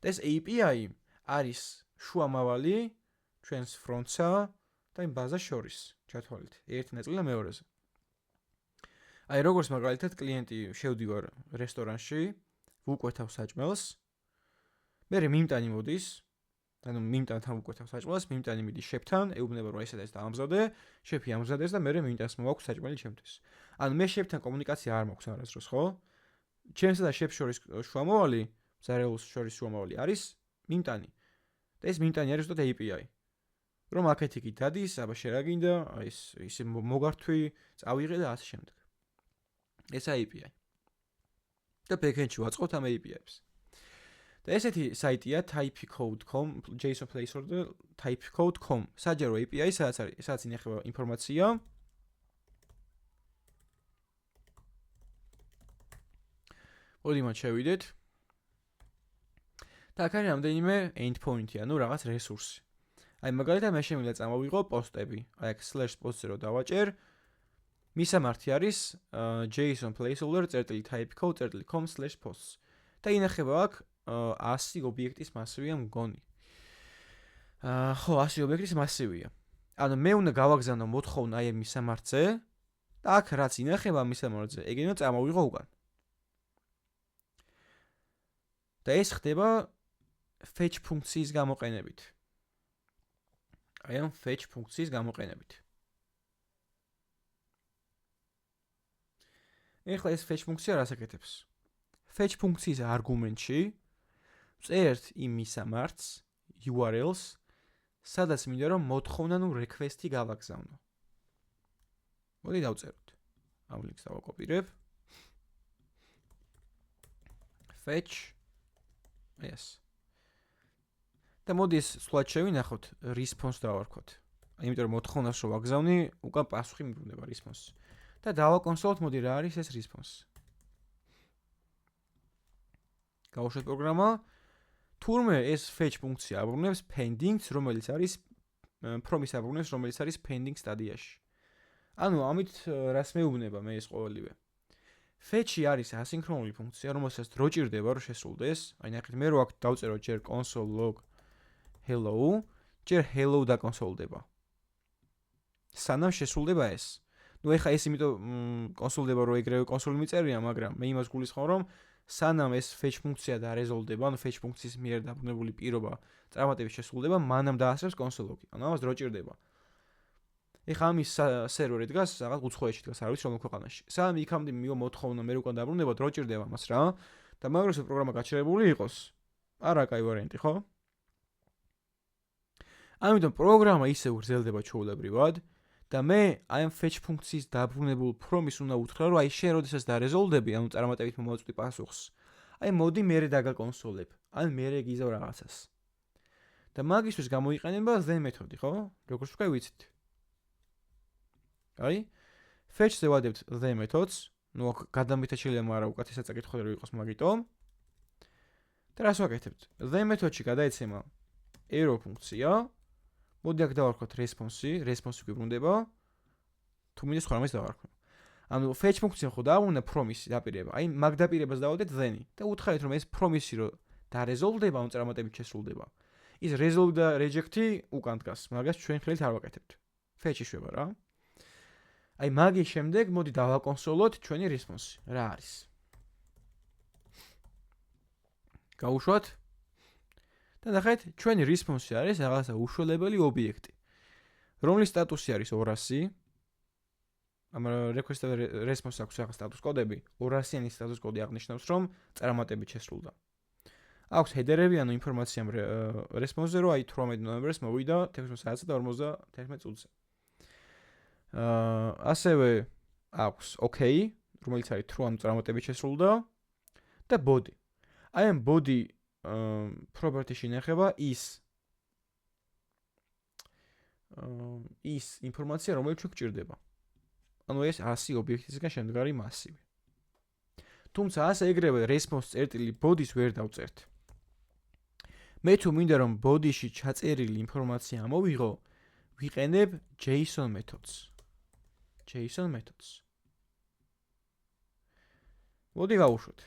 [SPEAKER 1] და ეს API არის შუამავალი ჩვენს ფრონტსა და იმ ბაზას შორის, ჩათვალეთ, ერთი ნაწილი და მეორეზე. აი როგორც მაგალითად კლიენტი შევდივარ რესტორანში, ვუკვეთავ საჭმელს, მე მიმტანი მოდის, ანუ მიმტანთან ვუკვეთავ საჭმელს, მიმტანი მიდის შეფთან, ეუბნება რომ ესეც დაამზადე, შეფი ამზადეს და მე მიმტანს მოვაქვს საჭმელი ჩემთვის. ანუ მე შეფთან კომუნიკაცია არ მაქვს არასდროს, ხო? ჩემსა და შეფს შორის შუამავალი, ზარეულს შორის შუამავალი არის მიმტანი. და ეს მიმტანი არის უბრალოდ API. რომ აქეთ-იქით დადის, აბა შენ რა გინდა, აი ეს ისე მოგართვი, წავიღე და ასე შემდეგ. ეს API. და backend-ში ვაწყობთ ამ API-ებს. და ესეთი საიტია typecode.com, JSON placeholder typecode.com. საჯარო API, სადაც ინახება ინფორმაცია. მოდი მათ შევიდეთ. და აქ არის რამდენიმე endpoint-ი, ანუ რაღაც რესურსი. აი მაგალითად მე შემიძლია წამოვიღო პოსტები. აი აქ /post-ზე რო დავაჭერ, მისამართი არის JSON placeholder.typecode.com/posts. და ინახება აქ 100 ობიექტის მასივია მგონი. ხო, 100 ობიექტის მასივია. ანუ მე უნდა გავაგზავნო მოთხოვნა აი მისამართზე და აქ რაც ინახება მისამართზე, ეგ უნდა წამოვიღო უკან. და ეს ხდება fetch ფუნქციის გამოყენებით. აი ამ fetch ფუნქციის გამოყენებით. ეხლა ეს fetch ფუნქცია რას აკეთებს? Fetch ფუნქციის არგუმენტში წერთ იმ მისამართს URL-ს, სადაც მინდა რომ მოთხოვნა ნუ request-ი გავაგზავნო. მოდი დავწეროთ. ამ ლინკს დავაკოპირებ. Fetch yes. და მოდი ეს სულად შევინახოთ, response დავარქვათ. იმიტომ რომ მოთხოვნას რო ვაგზავნი, უკან პასუხი მიბრუნდება response. და დავაკონსოლოთ, მოდი რა არის ეს response. გავუშვათ პროგრამა. თურმე ეს fetch ფუნქცია აბრუნებს pending-ს, რომელიც არის from-ის აბრუნებს, რომელიც არის pending სტადიაში. ანუ ამით რას მეუბნება მე ეს ყოველივე. Fetch-ი არის ასინქრონული ფუნქცია, რომელსაც დრო ჭირდება რომ შესრულდეს. აი ნახეთ, მე რო აქ დავწერო ჯერ console log hello, ჯერ hello დაკონსოლდება. სანამ შესრულდება ეს. ნუ ეხა ეს იმიტომ კონსოლდება რომ ეგრევე კონსოლი მიწერია, მაგრამ მე იმას გულისხმობ რომ სანამ ეს fetch ფუნქცია დაარეზოლდება, ანუ fetch ფუნქციის მიერ დაბრუნებული პირობა წარმატებით შესრულდება, მანამ დაასრულებს console-ლოგი. ანუ ამას დრო ჭირდება. ეხა ამის სერვერი დგას რაღაც უცხოეთში დგას, არ ვიცი რომელ ქვეყანაში. სანამ იქამდე მივა მოთხოვნა მე უკან დაბრუნება, დრო ჭირდება მას რა. და მაგრამ ეს პროგრამა გაჩერებული იყოს, არა კაი ვარიანტი, ხო? ამიტომ პროგრამა ისე გრძელდება ჩვეულებრივად და მე აი ამ fetch ფუნქციის დაბრუნებულ from-ის უნდა უთხრა, რომ აი შენ როდესაც დარეზოლდები, ანუ წარმატებით მომაწვდი პასუხს, აი მოდი მერე დაგაკონსოლებ, ან მერე გიზავ რაღაცას. და მაგისთვის გამოიყენება then მეთოდი, ხო? როგორც ვთქვი, ვიცით. აი, fetch-ზე ვადებთ then მეთოდს, ნუ აქ გადამითად შეიძლება, მაგრამ უკეთესად წაკითხოთ რომ იყოს მაგიტომ. და რას ვაკეთებთ? then მეთოდში გადაეცემა error ფუნქცია. მოდი აქ დავარქვათ response გვიბრუნდება. თუ მინდა სხვა რამეს დავარქვი. ანუ fetch ფუნქცია ხო დააბრუნა from-ის დაპირება. აი მაგ დაპირებას დავადეთ then-ი და უთხარით რომ ეს from-ისი რო დარეზოლდება, ანუ წარმატებით შესრულდება. ის resolve და reject-ი უკან დგას, მაგას ჩვენ ხელით არ ვაკეთებთ. fetch-ი შვება რა. აი მაგის შემდეგ მოდი დავაკონსოლოთ ჩვენი response. რა არის? გავუშვათ და ნახეთ, ჩვენი response არის რაღაცა უშველებელი ობიექტი, რომლის სტატუსი არის 200. მაგრამ request და response აქვს რაღაც სტატუს კოდები, 200-იანი სტატუს კოდი აღნიშნავს, რომ წარმატებით შესრულდა. აქვს header-ები, ანუ ინფორმაცია response-ზე, რომ აი 18 ნოემბერს მოვიდა 16 საათსა და 51 წუთზე. ასევე აქვს OK, რომელიც არის true, ანუ წარმატებით შესრულდა და body. აი ამ body property-ში ინახება ის ინფორმაცია, რომელიც ჩვენ გვჭირდება. ანუ ეს 100 ობიექტისგან შემდგარი მასივი. თუმცა ასე ეგრევე response.body-ს ვერ დავწერთ. მე თუ მინდა რომ body-ში ჩაწერილი ინფორმაცია ამოვიღო, ვიყენებ JSON methods. მოდი გავუშვოთ.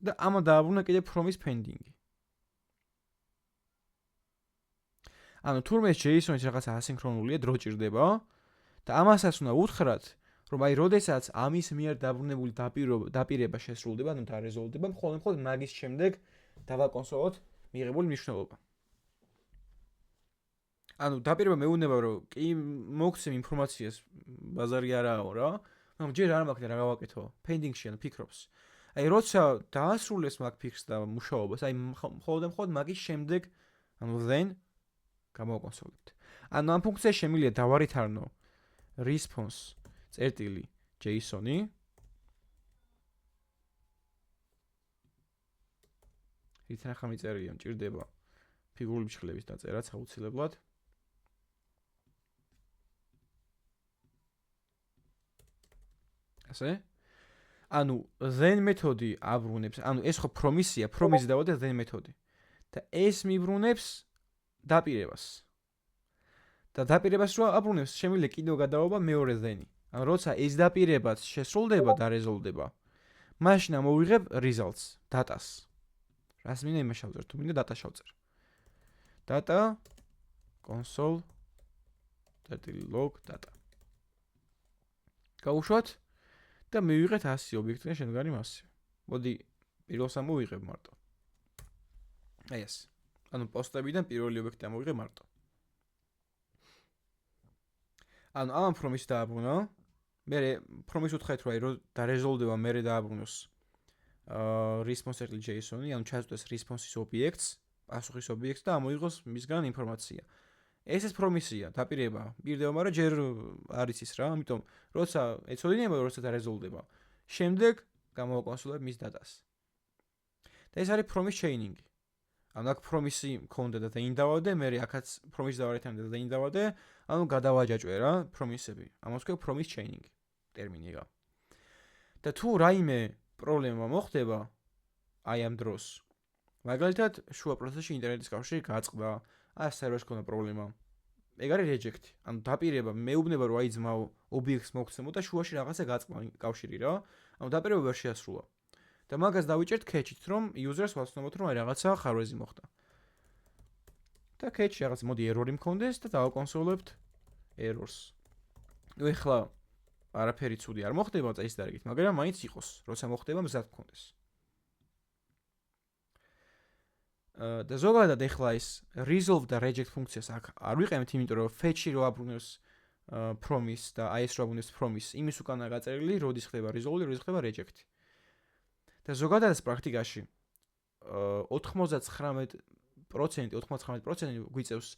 [SPEAKER 1] და ამა დააბრუნა კიდე from-ის pending-ი. ანუ თურმე JSON-ის რაღაცა ასინქრონულია, დრო ჭირდება და ამასაც უნდა უთხრათ, რომ აი როდესაც ამის მიერ დაბრუნებული დაპირება შესრულდება, ანუ დარეზოლდება, მხოლოდ მაგის შემდეგ დავაკონსოლოთ მიღებული მნიშვნელობა. ანუ დაპირება მეუბნება, რომ კი მოგცემ ინფორმაციას, ბაზარი არაო რა, მაგრამ ჯერ არ მაქვს რა გავაკეთო, pending-ში ანუ ფიქრობს. აი როცა დაასრულეს მაგ ფიქრს და მუშაობას, აი მხოლოდ მაგის შემდეგ, ანუ then გამოვაკონსოლებთ. ანუ ამ ფუნქციას შემიძლია დავარითარნო response.json-ი. იცი ახლა მიწერია, მჭირდება ფიგურული ფშხლების დაწერაც აუცილებლად. ასე. ანუ then მეთოდი აბრუნებს, ანუ ეს ხო promise-ია, promise დავადე then მეთოდი. და ეს მიბრუნებს დაპირებას. და დაპირებას რო აბრუნებს, შემიძლია კიდევ გადავა მეორე then-ი. ანუ როცა ეს დაპირებაც შესრულდება და რეზოლვდება, მაშინ ამოვიღებ results, data-ს. რას მინდა იმას შევწერ, თუ მინდა data შევწერ. Data console .log data. გავუშვათ და მივიღეთ 100 ობიექტიდან შემდგარი მასივი. მოდი პირველს ამოვიღებ მარტო. აი ეს. ანუ პოსტებიდან პირველი ობიექტი ამოვიღებ მარტო. ანუ ამ promise დააბრუნა. მე promise უთხარით რომ დარეზოლვდება მერე დააბრუნოს response.json-ი, ანუ ჩაწვდეს response-ის ობიექტს, პასუხის ობიექტს და ამოიღოს მისგან ინფორმაცია. ეს promise-ია, დაპირება. პირდება, მაგრამ ჯერ არის ის რა, ამიტომ როცა ეცოდინება, როცა დარეზოლვდება, შემდეგ გამოვაკონსოლებ მის დატას. და ეს არის promise chaining-ი. ანუ აქ promise მქონდა და დაინდავადე, მე აქაც promise დავარეთან და დაინდავადე, ანუ გადავაჯაჭვე რა, promise-ები. ამას ქვია promise chaining ტერმინი რა. და თუ რაიმე პრობლემა მოხდება აი ამ დროს, მაგალითად, შუა პროცესში ინტერნეტის კავშირი გაწყდა, აი სერვერს ქონდა პრობლემა. ეგ არის reject. ანუ დაპირება, მეუბნება რომ აი ძმაო, ობიექტს მოგცემო და შუაში რაღაცა გაწყდა კავშირი რა. ანუ დაპირება ვერ შეასრულა. და მაგას დავიჭერთ catch-ით, რომ user-ს ვაცნობოთ, რომ აი რაღაცა ხარვეზი მოხდა. და catch-ში რაღაც მოდი error-ი მქონდეს და დავაკონსოლებთ errors. ნუ ეხლა არაფერი ცუდი არ მოხდება წესის დარიგით, მაგრამ მაინც იყოს, როცა მოხდება მზად მქონდეს. და ზოგადად ეხლა ეს resolve და reject ფუნქციას აქ არ ვიყენებთ, იმიტომ რომ fetch-ი რო აბრუნებს promise და აი ეს რო აბრუნებს promise, იმის უკანა გაწერილი, როდის ხდება resolve, როდის ხდება reject. და ზოგადად ეს პრაქტიკაში 99% გვიწევს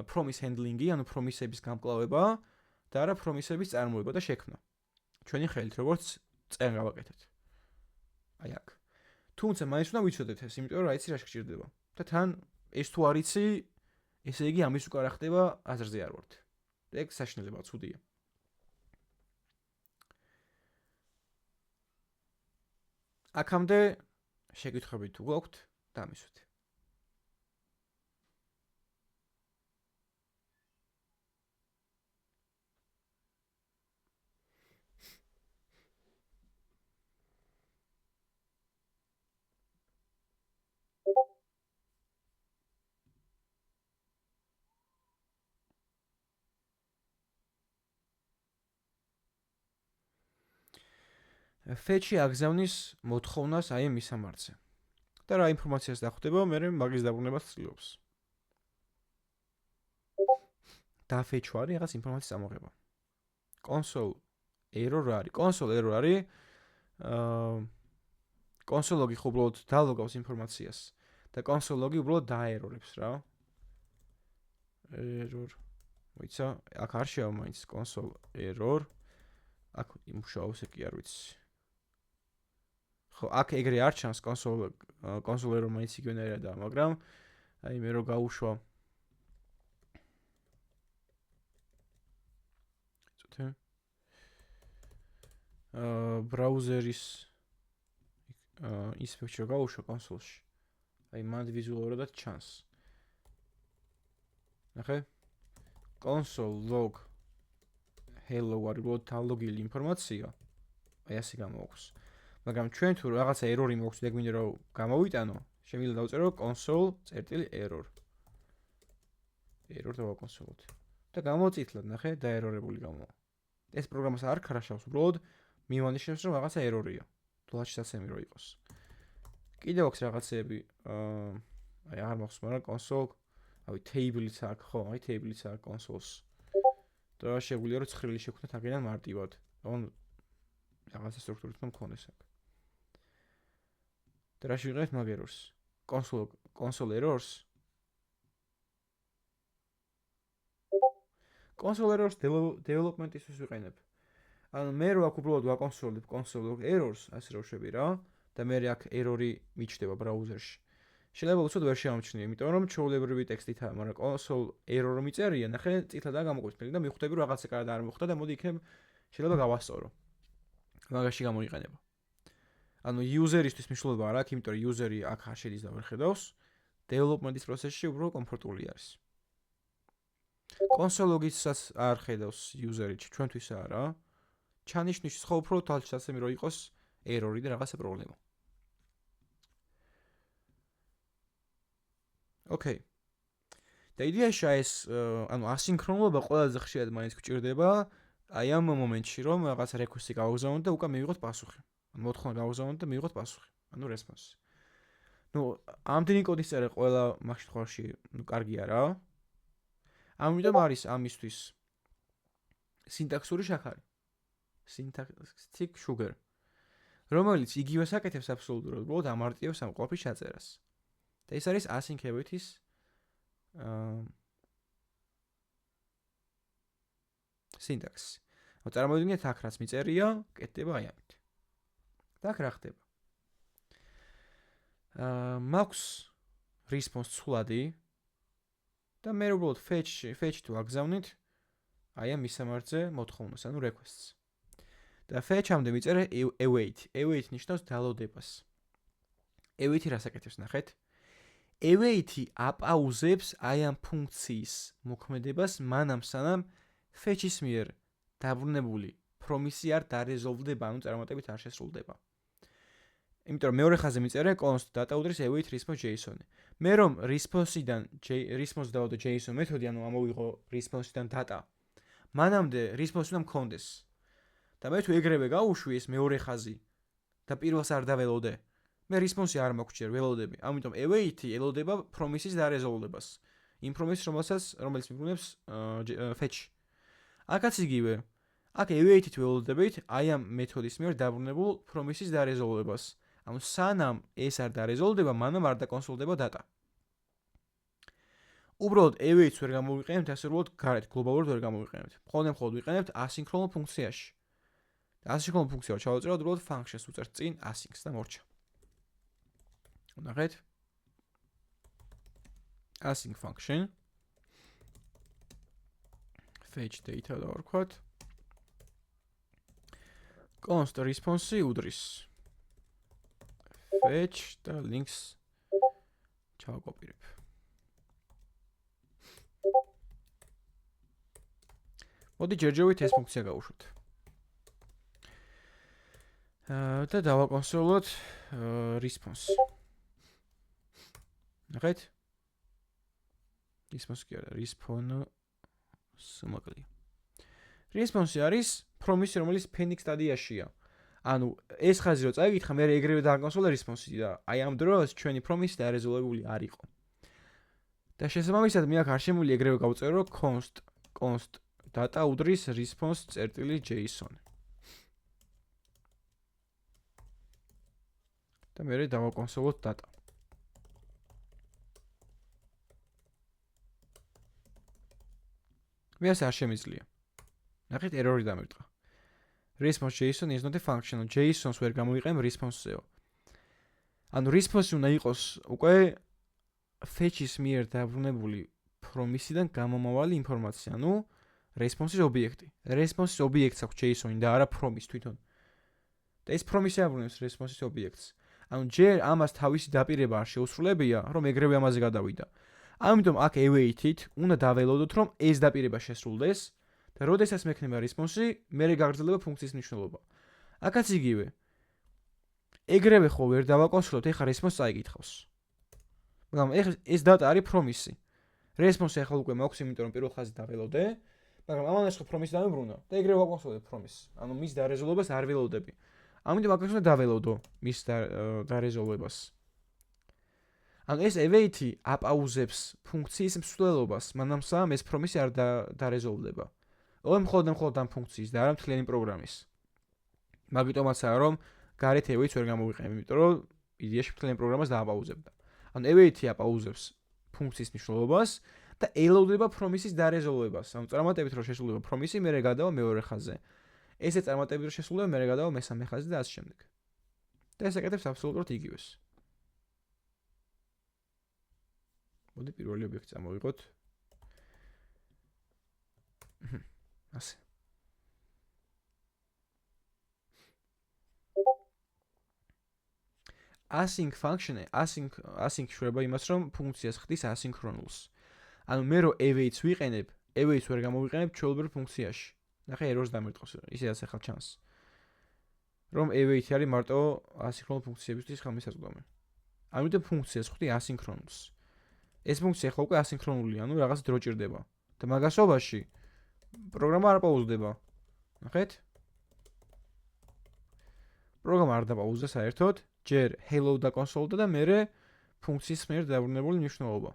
[SPEAKER 1] promise handling-ი, ანუ promise-ების გამკლავება და არა promise-ების წარმოება და შექმნა. ჩვენი ხელით როგორც წენ გავაკეთეთ. აი აქ. თუმცა მაინც უნდა ვიცოდეთ ეს, იმიტომ რომ აიცი რა შეჭირდება. და თან ეს თუ არ იცი, ესე იგი ამის უკან რა ხდება, აზრზე არ ვართ. ეგ საშინელება ცუდია. აქამდე შეკითხვები თუ გვაქვთ, დამისვით. Fetch-ი აგზავნის მოთხოვნას აი ამ მისამართზე. და რა ინფორმაციას დახვდება, მე მაგის დაბრუნებას ცდილობს. დაფეჩვა არის რაღაც ინფორმაციის ამოღება. console error არის. console error არის console log-ი ხო უბრალოდ დალოგავს ინფორმაციას და console log-ი უბრალოდ დაერორებს რა. error. მოიცა, აქ არ შევა მაინც console error. აქ იმუშაობს, კი არ ვიცი. ხო, აქ ეგრე არ ჩანს console error მაინც იგივენერია და, მაგრამ აი მე რო გავუშვა ცოტა ბრაუზერის inspector გავუშვა კონსოლში. აი მანდ ვიზუალურად ჩანს. ნახე? console log hello არის უბრალოდ დალოგილი ინფორმაცია. აი ასე გამოაქვს. მაგრამ ჩვენ თუ რაღაცა error-ი მოაქვს და გვინდა რომ გამოვიტანო, შემიძლია დავწერო console.error. error დავაკონსოლოთ. და გამოწითლად, ნახე, დაერორებული გამოვა. ეს პროგრამას არ ქრაშავს, უბრალოდ მივანიშნებს, რომ რაღაცა error-ია. თვალშისაცემი რო იყოს. კიდევ აქვს რაღაცეები, აი აღარ მახსოვს, მაგრამ console, აი table-იც აქვს, ხო, აი table-იც აქვს console-ს. და შეგვიძლია რომ ცხრილი შევქნათ აქედან მარტივად. ანუ რაღაცა სტრუქტურით მქონდეს აქ. და რა შევიღეთ მაგ errors? console errors. console errors development-ისთვის ვიყენებ. ანუ მე რო აქ უბრალოდ ვაკონსოლებ console errors, ასე რომ შვები რა, და მე აქ error-ი მიჩნდება ბრაუზერში. შეიძლება უცოდ ვერ შევამჩნიე, იმიტომ რომ ჩვეულებრივი ტექსტითაა, მაგრამ console error მიწერია, ნახე, წითლადაა გამოყვანილი და მივხვდები რომ რაღაცა კარგად არ მოხდა და მოდი იქნებ შეიძლება გავასწორო. მაგაში გამოიყენება. ანუ user-ისთვის მნიშვნელობა არ აქვს, იმიტომ რომ user-ი აქ არ შედის და ვერ ხედავს. Development-ის პროცესში უბრალოდ კომფორტული არის. კონსოლოგისაც არ ხედავს user-ი, ჩვენთვის არა. ჩანიშნის ხო უფრო თვალსაჩინო რომ იყოს error-ი და რაღაცა პრობლემა. Okay. და იდეაში ეს ანუ ასინქრონულობა ყველაზე ხშირად მაინც გვჭირდება აი ამ მომენტში რომ რაღაც request-ი გავაგზავნოთ და უკვე მივიღოთ პასუხი. ანუ მოთხოვნა გავაგზავნოთ და მივიღოთ პასუხი. ანუ response. ამდენი კოდის წერა ყველა მაგ შემთხვევაში კარგია რა. ამიტომ არის ამისთვის სინტაქსური შაქარი. Syntactic sugar. რომელიც იგივე საკეთებს აბსოლუტურად, უბრალოდ ამარტივებს ამ ყოფის ჩაწერას. და ეს არის async await-ის სინტაქსი. წარმოვიდგინეთ აქ რაც მიწერია, კეთდება აი ამით. და აქ რა ხდება? მაქვს response ცვლადი და მე უბრალოდ fetch თუ აგზავნით აი ამ მისამართზე მოთხოვნას, ანუ requests. და fetch-ამდე მიწერე await. Await ნიშნავს დალოდებას. await-ი რას აკეთებს ნახეთ? await-ი აპაუზებს აი ამ ფუნქციის მოქმედებას მანამ სანამ fetch-ის მიერ დაბრუნებული პრომისი არ დარეზოლვდება, ანუ წარმატებით არ შესრულდება. იმიტომ რომ მეორე ხაზზე მიწერე const data უდრის await response json-ი. მე რომ response-დან response დავადო json მეთოდი, ანუ ამოვიღო response-დან data. მანამდე response უნდა მქონდეს. და მე თუ ეგრევე გავუშვი ეს მეორე ხაზი და პირველს არ დაველოდე, მე response-ი არ მაქვს ჯერ ველოდები. ამიტომ await-ი ელოდება პრომისის დარეზოლვებას. იმ პრომისს რომელიც მიბრუნებს fetch. აქაც იგივე. აქ await-ით ველოდებით აი ამ მეთოდის მიერ დაბრუნებულ პრომისის დარეზოლვებას. ანუ სანამ ეს არ დარეზოლდება, მანამ არ დაკონსოლდება data. უბრალოდ await-ს ვერ გამოვიყენებთ, ასე უბრალოდ გარეთ გლობალურად ვერ გამოვიყენებთ. მხოლოდ ვიყენებთ asynchronal ფუნქციაში. და asynchronal ფუნქცია ჩავაწეროთ უბრალოდ functions უწერთ წინ asyncs და მორჩა. ნახეთ? async function fetch data და ვარქვათ. const response უდრის fetch და links ჩავაკოპირებ. მოდი ჯერჯერობით ეს ფუნქცია გავუშვათ. და დავაკონსოლოთ response. ნახეთ? response კი არა, response მოკლია. response არის პრომისი, რომელიც panic სტადიაშია. ანუ ეს ხაზი რო წაიგითხა, მე ეგრევე დააკონსოლე response-ი და აი ამ დროს ჩვენი პრომისი დარეზოლვებული არ იყო. და შესაბამისად მე აქ არ შემული ეგრევე გავწერო const data უდრის response .json. და მე დავაკონსოლოთ data. მე ასე არ შემიძლია. ნახეთ error-ი დამევტყა. response JSON is not a function. JSON-ს ვერ გამოვიყენებ response-ზეო. ანუ response უნდა იყოს უკვე fetch-ის მიერ დაბრუნებული პრომისიდან გამომავალი ინფორმაცია, ანუ response-ის ობიექტი. response-ის ობიექტს აქვს JSON-ი და არა promise თვითონ. და ეს promise-ი აბრუნებს response-ის ობიექტს. ანუ ჯერ ამას თავისი დაპირება არ შეუსრულებია, რომ ეგრევე ამაზე გადავიდა. ამიტომ აქ await-ით უნდა დაველოდოთ, რომ ეს დაპირება შესრულდეს და როდესაც მექნება response-ი, მე გაგრძელდება ფუნქციის მნიშვნელობა. აქაც იგივე. ეგრევე ხო ვერ დავაკონსოლოთ, ეხლა response წაიკითხავს. მაგრამ ეს data არის promise-ი. response-ი ახლა უკვე მაქვს, იმიტომ რომ პირველ ხაზი დაველოდე, მაგრამ ამან ხო promise დამებრუნა და ეგრევე ვაკონსოლებ promise. ანუ მის დარეზოლვებას არ ველოდები. ამიტომ აქაც უნდა დაველოდო მის დარეზოლვებას. ანუ ეს await-ი აპაუზებს ფუნქციის მსვლელობას, მანამ სამ ეს promise არ დარეზოლვდება. მხოლოდ ამ ფუნქციის და არა მთლიანი პროგრამის. მაგიტომაცაა რომ გარეთ await-ს ვერ გამოვიყენებ, იმიტომ რომ იდეაში მთლიანი პროგრამას დააპაუზებდა. ანუ await-ი აპაუზებს ფუნქციის მნიშვნელობას და ელოდება promise-ის დარეზოლვებას. ანუ წარმატებით რომ შესრულდება promise-ი, მე გადავა მეორე ხაზზე. ესე წარმატებით რომ შესრულდება, მე გადავა მესამე ხაზზე და ასე შემდეგ. და ეს აკეთებს აბსოლუტურად იგივეს. მოდი პირველი ობიექტი წამოვიღოთ. ასე. async function async შვება იმას, რომ ფუნქციას ხდის asynchronous. ანუ მე რო awaits ვიყენებ, awaits ვერ გამოვიყენებ ჩვეულებრივ ფუნქციაში. ნახე errors დამირტყოს, ისედაც ახლა ჩანს. რომ await არის მარტო asynchronous ფუნქციებისთვის ხმისაწვდომი. ამიტომ ფუნქციას ხდი asynchronous. ეს ფუნქცია ხო უკვე ასინქრონულია, ანუ რაღაც დრო ჭირდება. და მაგასობაში პროგრამა არ პაუზდება. ნახეთ? პროგრამა არ დაპაუზდა საერთოდ, ჯერ hello და console და მერე ფუნქციის მიერ დაბრუნებული მნიშვნელობა.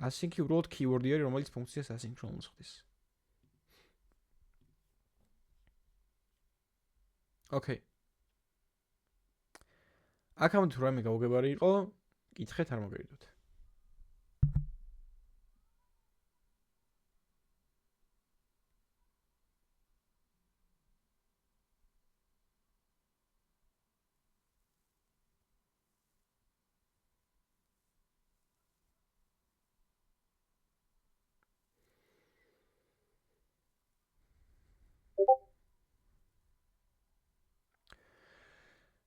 [SPEAKER 1] async უბრალოდ keyword-ი არის, რომელიც ფუნქციას asynchronous ხდის. Okay. აქამდე თუ რამე გაუგებარი იყო, კითხეთ არ მოგერიდოთ.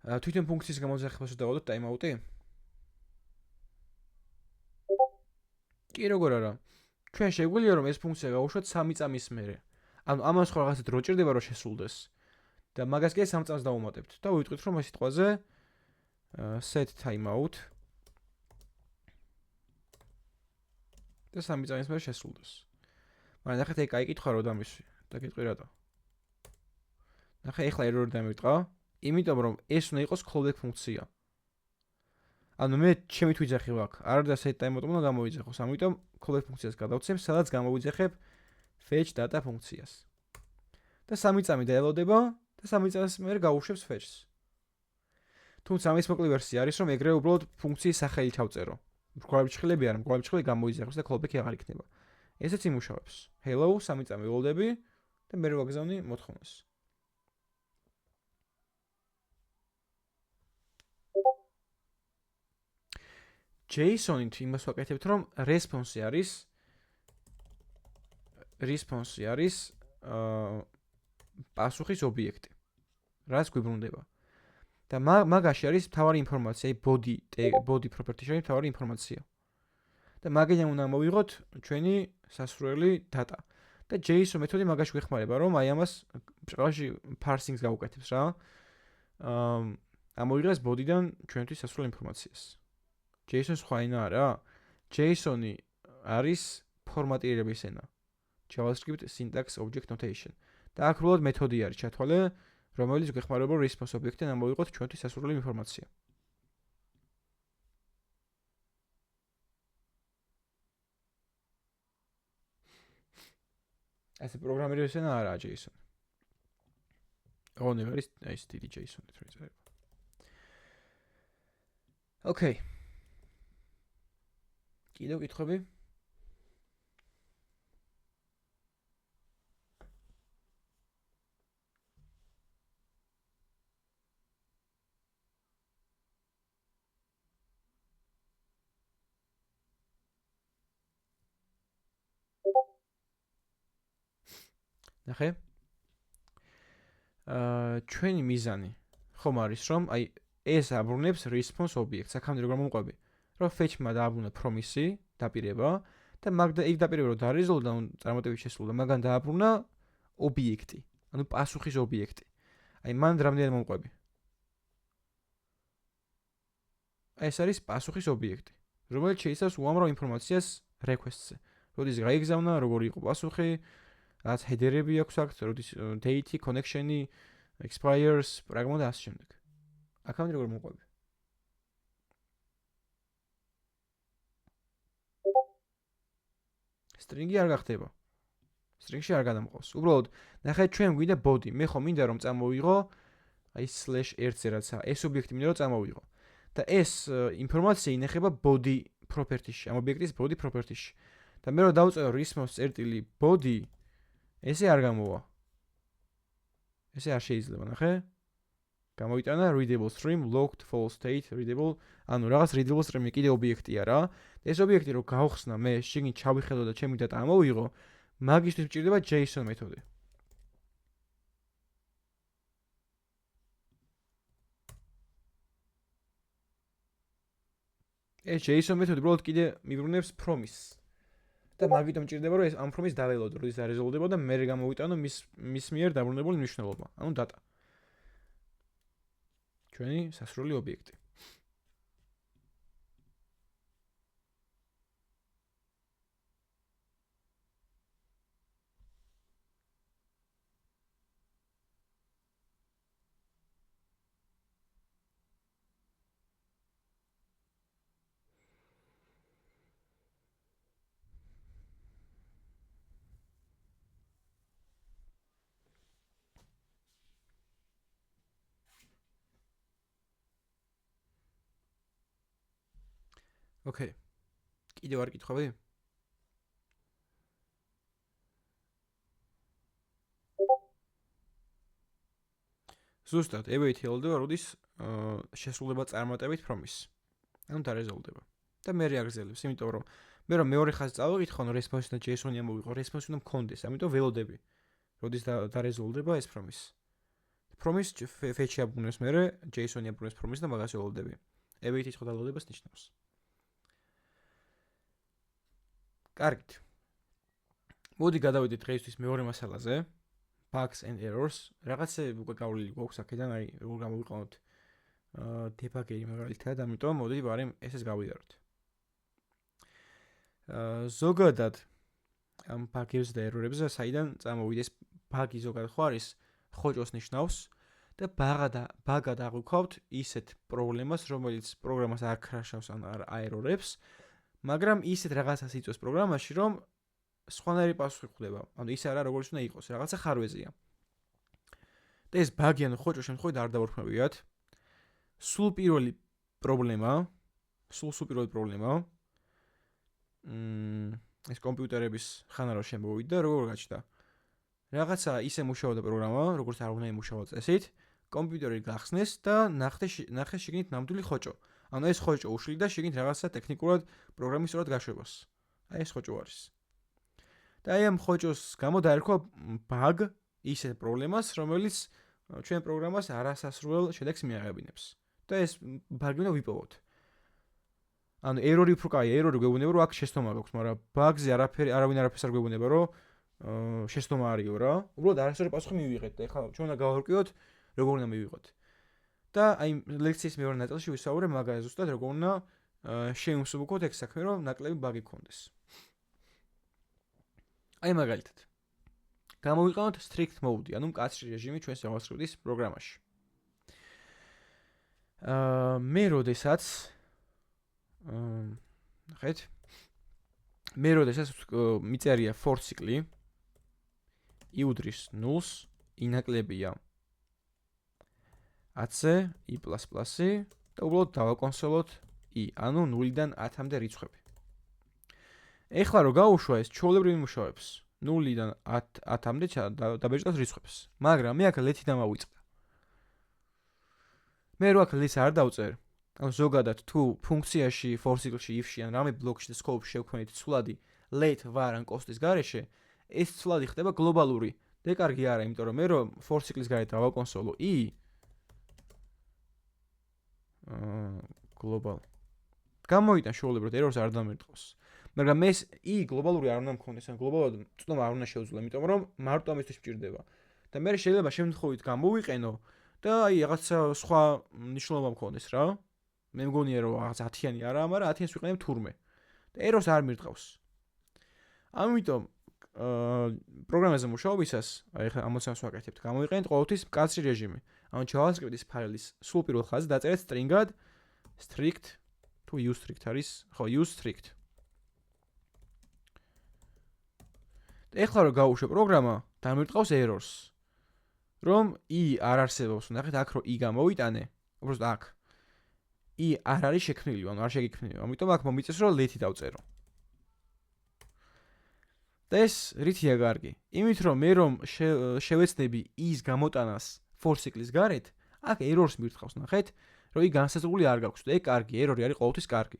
[SPEAKER 1] თვითონ ფუნქციის გამოძახებას დავადოთ time-out-ი? კი როგორ არა. ჩვენ შეგვიძლია რომ ეს ფუნქცია გავუშვათ 3 წამის მერე. ანუ ამას ხო რაღაცა დრო ჭირდება რომ შესრულდეს. და მაგას კი 3 წამს დავუმატებთ და ვიტყვით რომ ეს სიტყვაზე set timeout და 3 წამის მერე შესრულდეს. მაგრამ ნახეთ ეგ კაი კითხვა რო დამისვი და გეტყვი რატო. ნახე ეხლა error-ი დამივიტყვა, იმიტომ რომ ეს უნდა იყოს callback ფუნქცია. ანუ მე ჩემი თვითძახი ვაქვს, არ და set time-out უნდა გამოვიძახოს, ამიტომ callback ფუნქციას გადავცემ, სადაც გამოვიძახებ fetch data ფუნქციას. და 3 წამი დაელოდება და 3 წამის მერე გავუშვებს fetch-ს. თუმცა ამის მოკლე ვერსია არის, რომ ეგრევე უბრალოდ ფუნქციის სახელი ჩავწერო. მრგვალი ჭრილები არა, მრგვალი ჭრილი გამოიძახოს და callback-ი აღარ იქნება. ესეც იმუშავებს. Hello, 3 წამი ველოდები და მერე ვაგზავნი მოთხოვნას. JSON-ით იმას ვაკეთებთ, რომ response-ი არის პასუხის ობიექტი. რაც გვიბრუნდება. და მაგაში არის მთავარი ინფორმაცია, body property-ში არის მთავარი ინფორმაცია. და მაგიდან უნდა მოვიღოთ ჩვენი სასურველი data. და JSON მეთოდი მაგაში გვეხმარება, რომ აი ამას ბჭყალში parsing-ს გავუკეთებს რა. ამოიღეს body-დან ჩვენთვის სასურველ ინფორმაციას. JSON სხვა ენა არა? JSON-ი არის ფორმატირების ენა. JavaScript syntax object notation. და აქ უბრალოდ მეთოდი არის ჩათვალე, რომელიც გვეხმარება response ობიექტიდან ამოვიღოთ ჩვენთვის სასურველი ინფორმაცია. ეს პროგრამირების ენა არაა JSON. ოღონდ არის ეს დიდი JSON-ით რო იწერება. Okay. კიდევ კითხვები? ნახე? ჩვენი მიზანი ხომ არის რომ აი ეს აბრუნებს response ობიექტს. აქამდე როგორ მომყვები? რომ fetch-მა დააბრუნა promise-ი, დაპირება და იქ დაპირება რომ დარეზოლდა და წარმატებით შესრულდა, მაგან დააბრუნა ობიექტი, ანუ პასუხის ობიექტი. აი მან რამდენად მომყვები? ეს არის პასუხის ობიექტი, რომელიც შეიცავს უამრავ ინფორმაციას request-ზე. როდის გაიგზავნა, როგორი იყო პასუხი, რაც header-ები აქვს აქ, როდის date, connection-ი, expires, პრაგმა და ასე შემდეგ. აქამდე როგორ მომყვები? string-ი არ გახდება. string-ში არ გადამყავს. უბრალოდ ნახეთ ჩვენ გვინდა body. მე ხო მინდა რომ წამოვიღო აი /1-ზე რაცა ეს ობიექტი მინდა რომ წამოვიღო. და ეს ინფორმაცია ინახება body property-ში, ამ ობიექტის body property-ში. და მე რომ დავწერო response.body, ესე არ გამოვა. ესე არ შეიძლება, ნახე? გამოიტანა readable stream, locked, false state, readable, ანუ რაღაც readable stream-ი კიდე ობიექტია რა. ეს ობიექტი რო გავხსნა მე, შიგნით ჩავიხედო და ჩემი data ამოვიღო, მაგისთვის მჭირდება JSON მეთოდი. ეს JSON მეთოდი უბრალოდ კიდე მიბრუნებს promise. და მაგიტომ ჭირდება რომ ეს ამ promise დაველოდო, როდის არეზოლდება და მე გამოვიტანო მის მიერ დაბრუნებული მნიშვნელობა. ანუ data. ჩვენი სასრული ობიექტი. Okay. კიდევ არ კითხავი? ზუსტად, await ელოდება, როდის შესრულება წარმატებით promise. ანუ დარეზოლდება. და მე რეაგზელებს, იმიტომ რომ მე რომ მეორე ხაზი წავიღით, ხო, response და JSON-ი ამოვიღო, response უნდა მქონდეს, ამიტომ ველოდები. როდის დარეზოლდება ეს promise. promise fetch-ი აბრუნებს მე JSON-ი აბრუნებს promise და მაგას ველოდები. await-ის ხო დალოდებას ნიშნავს. კარგით. მოდი გადავიდეთ დღეისთვის მეორე მასალაზე. Bugs and errors. რაღაცები უკვე გავლილი გვაქვს აქედან, აი, როგორ გამოვიყენოთ debugger-ი მაგალითად, ამიტომ მოდი ვარიმ ესეც გავიაროთ. ზოგადად ამ bug-ებს და error-ებს საიდან წამოვიდეს bug-ი ზოგადად ხო არის ხოჭოს ნიშნავს და bug-ად აღვიქვავთ ისეთ პრობლემას, რომელიც პროგრამას არ crashავს ან არ error-ებს, მაგრამ ისეთ რაღაცას იწვევს პროგრამაში, რომ სხვანაირი პასუხი ხვდება. ანუ ის არა როგორც უნდა იყოს, რაღაცა ხარვეზია. და ეს ბაგი ან ხოჭო შემთხვევით არ დავარქმევიათ. სულ პირველი პრობლემა ეს კომპიუტერების ხანა რო შემოვიდა, როგორ გაჩნდა. რაღაცა ისე მუშაობდა პროგრამა, როგორც არ უნდა იმუშავა წესით, კომპიუტერი გახსნეს და ნახეს შიგნით ნამდვილი ხოჭო. ანუ ეს ხოჭო უშლიდა შიგნით რაღაცა ტექნიკურად პროგრამის სწორად გაშვებას. აი ეს ხოჭო არის. და აი ამ ხოჭოს გამო დაერქვა bug ისეთ პრობლემას, რომელიც ჩვენ პროგრამას არასასრულ შედეგს მიაღებინებს. და ეს bug-ი უნდა ვიპოვოთ. ანუ error-ი უფრო კაი, error-ი გვეუბნება რომ აქ შეცდომა გაქვს, მაგრამ bug-ზე არავინ არაფერს არ გვეუბნება რომ შეცდომა არისო რა. უბრალოდ არასწორი პასუხი მივიღეთ და ეხლა ჩვენ უნდა გავარკვიოთ როგორ უნდა მივიღოთ. და აი ლექციის მეორე ნაწილში ვისაუბრებ მაგაზე ზუსტად როგორ უნდა შევიმსუბუქოთ ეგ საქმე რომ ნაკლები bug-ი გქონდეს. აი მაგალითად. გამოვიყენოთ strict mode-ი, ანუ მკაცრი რეჟიმი ჩვენს JavaScript-ის პროგრამაში. მე როდესაც ნახეთ. მე როდესაც მიწერია for cycle იუდრის 0-ს, ინაკლებია AC, I++ და უბრალოდ დავაკონსოლოთ I, ანუ 0-დან 10-მდე რიცხვები. ეხლა რო გავუშვა ეს ჩვეულებრივ იმუშავებს 0-დან 10-მდე დაბეჭდავს რიცხვებს. მაგრამ მე აქ let-ი დამავიწყდა. მე რო აქ let-ს არ დავწერ, ანუ ზოგადად თუ ფუნქციაში, for cycle-ში, if-ში ან რამე ბლოკში და scope-ში შევქმნით ცვლადი let var ან const-ის გარეშე, ეს ცვლადი ხდება გლობალური. და კარგი არა, იმიტომ რომ მე რო for cycle-ის გარეთ დავაკონსოლო I global. გამოიტან შეულებრად errors არ დამერტყავს. მაგრამ ეს I გლობალური არ უნდა მქონდეს, ან გლობალურად წვდომა არ უნდა შევძლო, იმიტომ რომ მარტო ამისთვის მჭირდება. და მე შეიძლება შემთხვევით გამოვიყენო და აი რაღაცა სხვა ნიშნულობა მქონდეს რა. მე მგონია რომ რაღაც 10-იანი არა, მაგრამ 10-იანს ვიყენებ თურმე. და errors არ მერტყავს. ამიტომ პროგრამაზე მუშაობისას, აი ხა ამოცანას ვაკეთებთ, გამოვიყენეთ ყოველთვის მკაცრი რეჟიმი. ანუ JavaScript-ის ფაილის სულ პირველ ხაზზე დაწერეთ string-ად strict თუ use strict არის, ხო, use strict. ეხლა რომ გავუშვე პროგრამა, დამირტყავს errors. რომ I არ არსებობს, ნახეთ აქ რომ I გამოვიტანე, უბრალოდ აქ. I არ არის შექმნილი, ანუ არ შეგიქმნილი. ამიტომ აქ მომიწეს რომ let-ი დავწერო. და ეს რითია კარგი? იმით რომ მე რომ შევეცდები I-ის გამოტანას for cycle-ის გარეთ, აქ errors მირტყავს, ნახეთ, რომ I განსაზღვრული არ გაქვს და ეგ კარგი, error-ი არის ყოველთვის კარგი.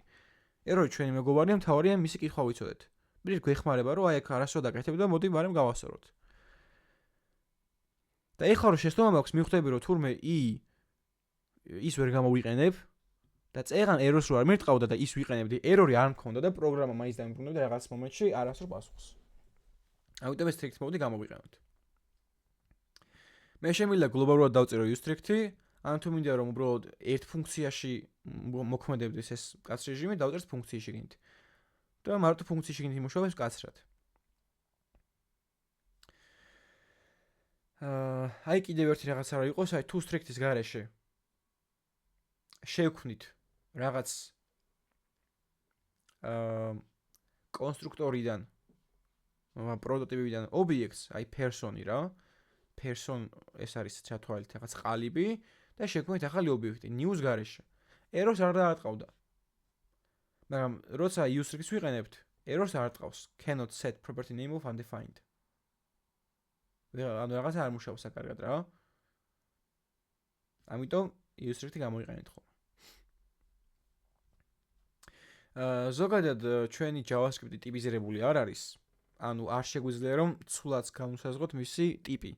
[SPEAKER 1] error-ი ჩვენი მეგობარია, მთავარია მისი კითხვა ვიცოდეთ. მით გვეხმარება რომ აი აქ არასოდეს დაკეთებ და მოდი მარემ გავასწოროთ. და ეხლა რომ შეცდომა მაქვს მივხვდები რომ თურმე I ის ვერ გამოვიყენებ, და წეღან errors რო არ მერტყავდა და ის ვიყენებდი, error-ი არ მქონდა და პროგრამა მაინც დაიმბრუნებდა რაღაც მომენტში არასდროს პასუხს. ამიტომ ეს strict mode-ი გამოვიყენოთ. მე შემიძლია გლობალურად დავწერო use strict-ი, ან თუ მინდა რომ უბრალოდ ერთ ფუნქციაში მოქმედებდეს ეს კაც რეჟიმი, დავწერთ ფუნქციის შიგნით. და მარტო ფუნქციის შიგნით იმუშავებს კაცრად. აი კიდევ ერთი რაღაცა რა იყოს, აი თუ strict-ის გარეშე შევქმნით რაღაც კონსტრუქტორიდან პროტოტიპიდან ობიექტს, აი person-ი რა. person ეს არის ჩათვალით რაღაც ყალიბი და შევქმნით ახალი ობიექტი news გარეშე. errors არ დაარტყავდა. მაგრამ როცა use strict-ს ვიყენებთ, errors არ არტყავს. cannot set property name of undefined. ანუ რაღაცა არ მუშაობს საკარგად რა. ამიტომ use strict-ი გამოიყენეთ ხოლმე. ზოგადად ჩვენი JavaScript-ი ტიპიზირებული არ არის. ანუ არ შეგვიძლია რომ ცვლაც განუსაზღვროთ მისი ტიპი.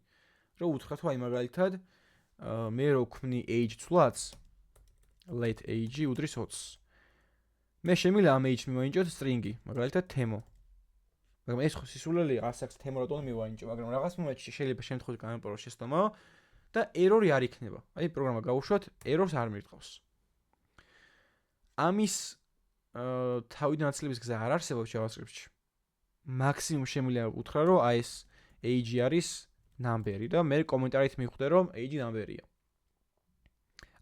[SPEAKER 1] რომ უთხრათ აი მაგალითად მე რო ვქმნი age ცვლაც let age უდრის 20. მე შემიძლია ამ age მივაინჭოთ string-ი, მაგალითად თემო. მაგრამ ეს ხო სისულელეა, ასაკს თემო რატომ მივაინჭო, მაგრამ რაღაც მომენტში შეიძლება შემთხვევით გამეპაროს შეცდომა და error-ი არ იქნება. აი პროგრამა გავუშვათ, errors არ მირტყავს. ამის თავიდან აცლების გზა არ არსებობს JavaScript-ში. მაქსიმუმ შემიძლია უთხრა რომ აი ეს age არის number-ი და მე კომენტარით მივხვდე რომ age number-ია.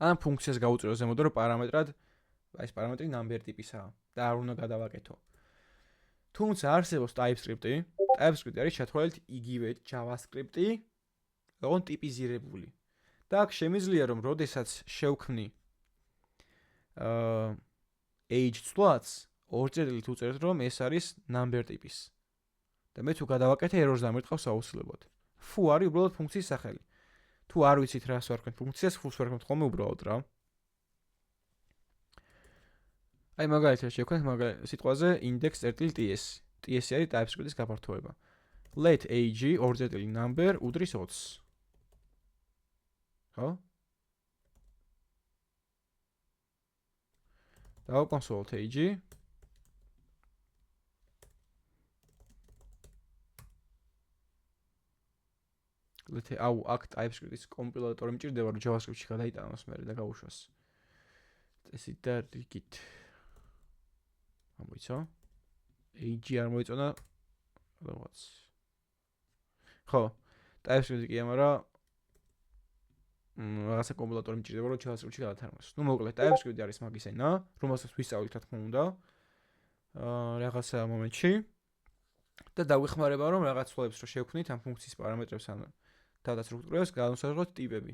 [SPEAKER 1] ან ფუნქციას გავუწირო ზემოდან რომ პარამეტრად აი ეს პარამეტრი number ტიპისაა და არ უნდა გადავაკეთო. თუმცა არსებობს TypeScript-ი. TypeScript-ი არის ჩათვალით იგივე JavaScript-ი, როგორ ტიპიზირებული. და აქ შემიძლია რომ როდესაც შევქმნი age ცვლაც ორ წერილით უწერთ რომ ეს არის number ტიპის. და მე თუ გადავაკეთე errors დამირტყავს აუცილებლად. ფუ არის უბრალოდ ფუნქციის სახელი. თუ არ ვიცით რას ვარქვენ ფუნქციას, ფულს ვარქვენ ხოლმე უბრალოდ რა. აი მაგალითად შევქმნით სიტყვაზე index.ts. ts არის TypeScript-ის გაფართოება. let age ორ წერტილი number უდრის 20. ხო? დავაკონსოლოთ age. აუ აქ TypeScript-ის კომპილატორი მჭირდება რომ JavaScript-ში გადაიტანოს მე და გავუშვას. წესი და რიგით. ამოიცა. age არ მოიწონა რაღაც. ხო, TypeScript-ი კი ამარა რაღაცა კომპილატორი მჭირდება რომ JavaScript-ში გადათარგმნოს. ნუ მოკლედ TypeScript-ი არის მაგის ენა, რომელსაც ვისწავლით რა თქმა უნდა. რაღაცა მომენტში და დავიხმარება რომ რაღაც ცვლილებს რო შევქმნით ამ ფუნქციის პარამეტრებს ან დავდასტრუქტურებს განვსაზღვროთ ტიპები.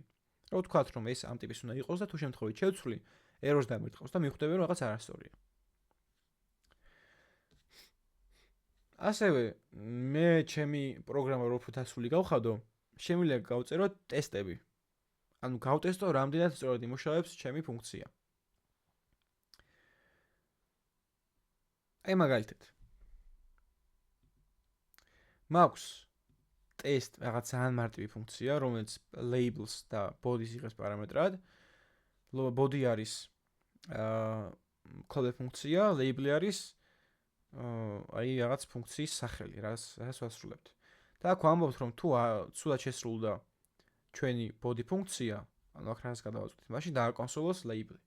[SPEAKER 1] რა ვთქვათ რომ ეს ამ ტიპის უნდა იყოს და თუ შემთხვევით შევცვლი, errors დამირტყავს და მივხვდები რომ რაღაც არასწორია. ასევე მე ჩემი პროგრამა რო ფუთასული გავხადო, შემიძლია გავწერო ტესტები. ანუ გავტესტო რამდენად სწორად იმუშავებს ჩემი ფუნქცია. აი მაგალითად. მაქვს test რაღაც ძალიან მარტივი ფუნქცია, რომელიც labels და body-ს იღებს პარამეტრად. body არის code ფუნქცია, label არის აი რაღაც ფუნქციის სახელი, რაც ვასრულებთ. და აქ ვამბობთ რომ თუ ცუდად შესრულდა ჩვენი body ფუნქცია, ანუ აქ რაღაც გადავაწყვეტით, მაშინ დააკონსოლოს label.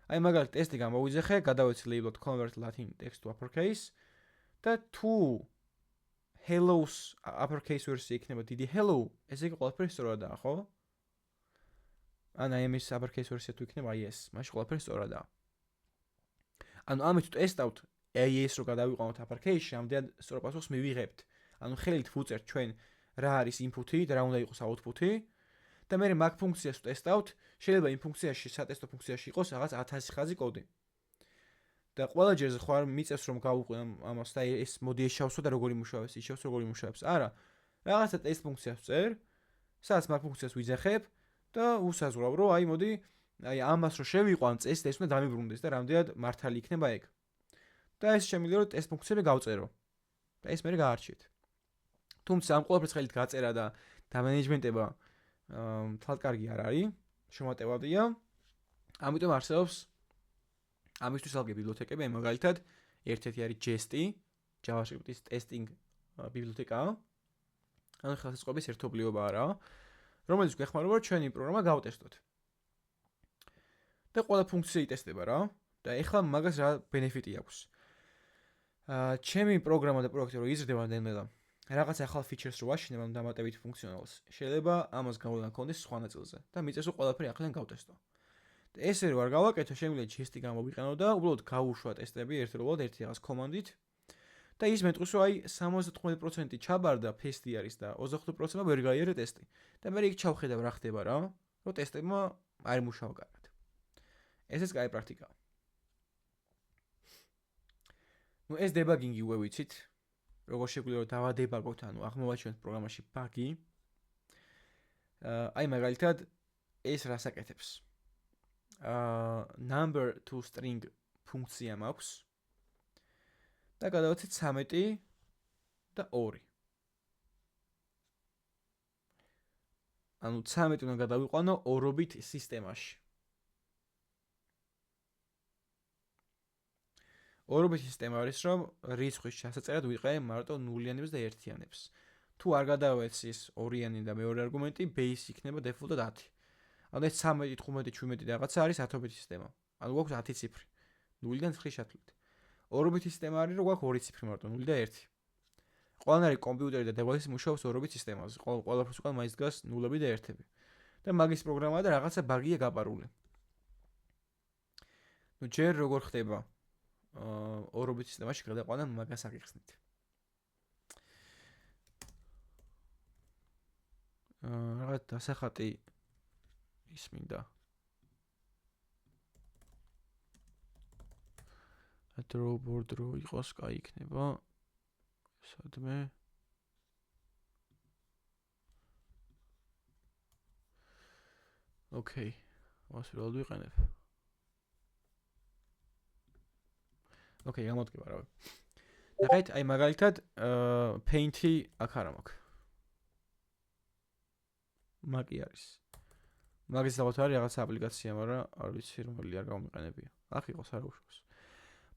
[SPEAKER 1] აი მაგალითად ტესტი გამოვიძახე, გადავეცი label convert Latin text to uppercase და თუ hello-ს uppercase ვერსია იქნება დიდი hello, ესე იგი ყველაფერი სწორადაა, ხო? ან აი ამის uppercase ვერსია თუ იქნება აი ეს, მაშინ ყველაფერი სწორადაა. ანუ ამით ტესტავთ აი ეს რო გადავიყვანოთ uppercase-ში, ამდენ სწორ პასუხს მივიღებთ. ანუ ხელით ვუწერთ ჩვენ რა არის input-ი და რა უნდა იყოს output-ი და მე მაგ ფუნქციას ტესტავთ, შეიძლება იმ ფუნქციაში, სატესტო ფუნქციაში იყოს რაღაც 1000 ხაზი კოდი. და ყველა ჯერზე ხარ მიწევს რომ გავუყვე ამას და ეს მოდი ეშავსო და როგორი მუშაობს, იშევს როგორი მუშაობს. არა. რაღაცა ტესტ ფუნქციას წერ, სადაც მაგ ფუნქციას ვიძახებ და უსაზღვრავ რომ აი მოდი აი ამას რო შევიყვან წესს და ეს უნდა დამიბრუნდეს და რამდენად მართალი იქნება ეგ. და ეს შემიძლია რომ ტესტ ფუნქციები გავწერო. და ეს მე გაარჩიეთ. თუმცა ამ ყველაფერს ხელით გაწერა და დამენეჯმენტება თვალკარგი არ არის, შემატევადია. ამიტომ არსებობს ამისთვის ალგე ბიბლიოთეკები, მაგალითად, ერთ-ერთი არის Jest, JavaScript-ის testing ბიბლიოთეკაა. ანუ ხელსაწყობის ერთობლიობაა რა, რომელიც გვეხმარება რომ ჩვენი პროგრამა გავტესტოთ. და ყველა ფუნქცია იტესტება რა. და ეხლა მაგას რა ბენეფიტი აქვს. ჩემი პროგრამა და პროექტი რო იზრდება ნელ-ნელა, რაღაც ახალ ფიჩერს რო ვაშინებ ამ დამატებით ფუნქციონალს, შეიძლება ამას გავლენა ქონდეს სხვა ნაწილზე და მიწეს რომ ყველაფერი ახლა გავტესტო. და ესე რო არ გავაკეთო, შემიძლია Jest-ი გამოვიყენო და უბრალოდ გავუშვა ტესტები ერთდროულად ერთი რაღაც კომანდით. და ის მეტყვის რომ აი 75% ჩაბარდა ფესტი არის და 25%-მა ვერ გაიარა ტესტი. და მე იქ ჩავხედავ რა ხდება რა, რომ ტესტებმა არ იმუშავა კარგად. ესეც კაი პრაქტიკაა. ნუ ეს დებაგინგი უკვე ვიცით. როგორ შეგვიძლია რომ დავადებაგოთ, ანუ აღმოვაჩინოთ პროგრამაში ბაგი. აი მაგალითად ეს რას აკეთებს? number to string ფუნქცია მაქვს. და გადავაცეთ 13 და 2. ანუ 13 უნდა გადავიყვანო ორობით სისტემაში. ორობით სისტემა არის რომ რიცხვის ჩასაწერად ვიყავი მარტო ნულიანებს და ერთიანებს. თუ არ გადავეცი ის ორიანი და მეორე არგუმენტი, base იქნება default-ად 10. ანუ ეს 13, 15, 17 რაღაცა არის 10-ობით სისტემა. ანუ გვაქვს 10 ციფრი. 0-დან 9 შეთვლით. ორობითი სისტემა არის რომ გვაქვს 2 ციფრი მარტო 0 და 1. ყველანაირი კომპიუტერი და device მუშაობს ორობით სისტემაზე. ყველაფერს უკან მაინც დგას ნულები და ერთები. და მაგის პროგრამაა და რაღაცა ბაგია გაპარული. ნუ ჯერ როგორ ხდება ორობით სისტემაში გადაყვანა მაგას აგიხსნით. რაღაც დასახატი ის მინდა. draw board რო იყოს, კაი იქნება. სადმე ოკეი, მას რა ვიყენებ? ოკეი, გამოდგება რა. ნახეთ, აი მაგალითად, Paint-ი აქ არა მაქვს. მაგი არის. მაგის ალბათ არის რაღაც აპლიკაცია, მაგრამ არ ვიცი რომელი არ გამომიყენებია. აქ იყოს არ უშავს.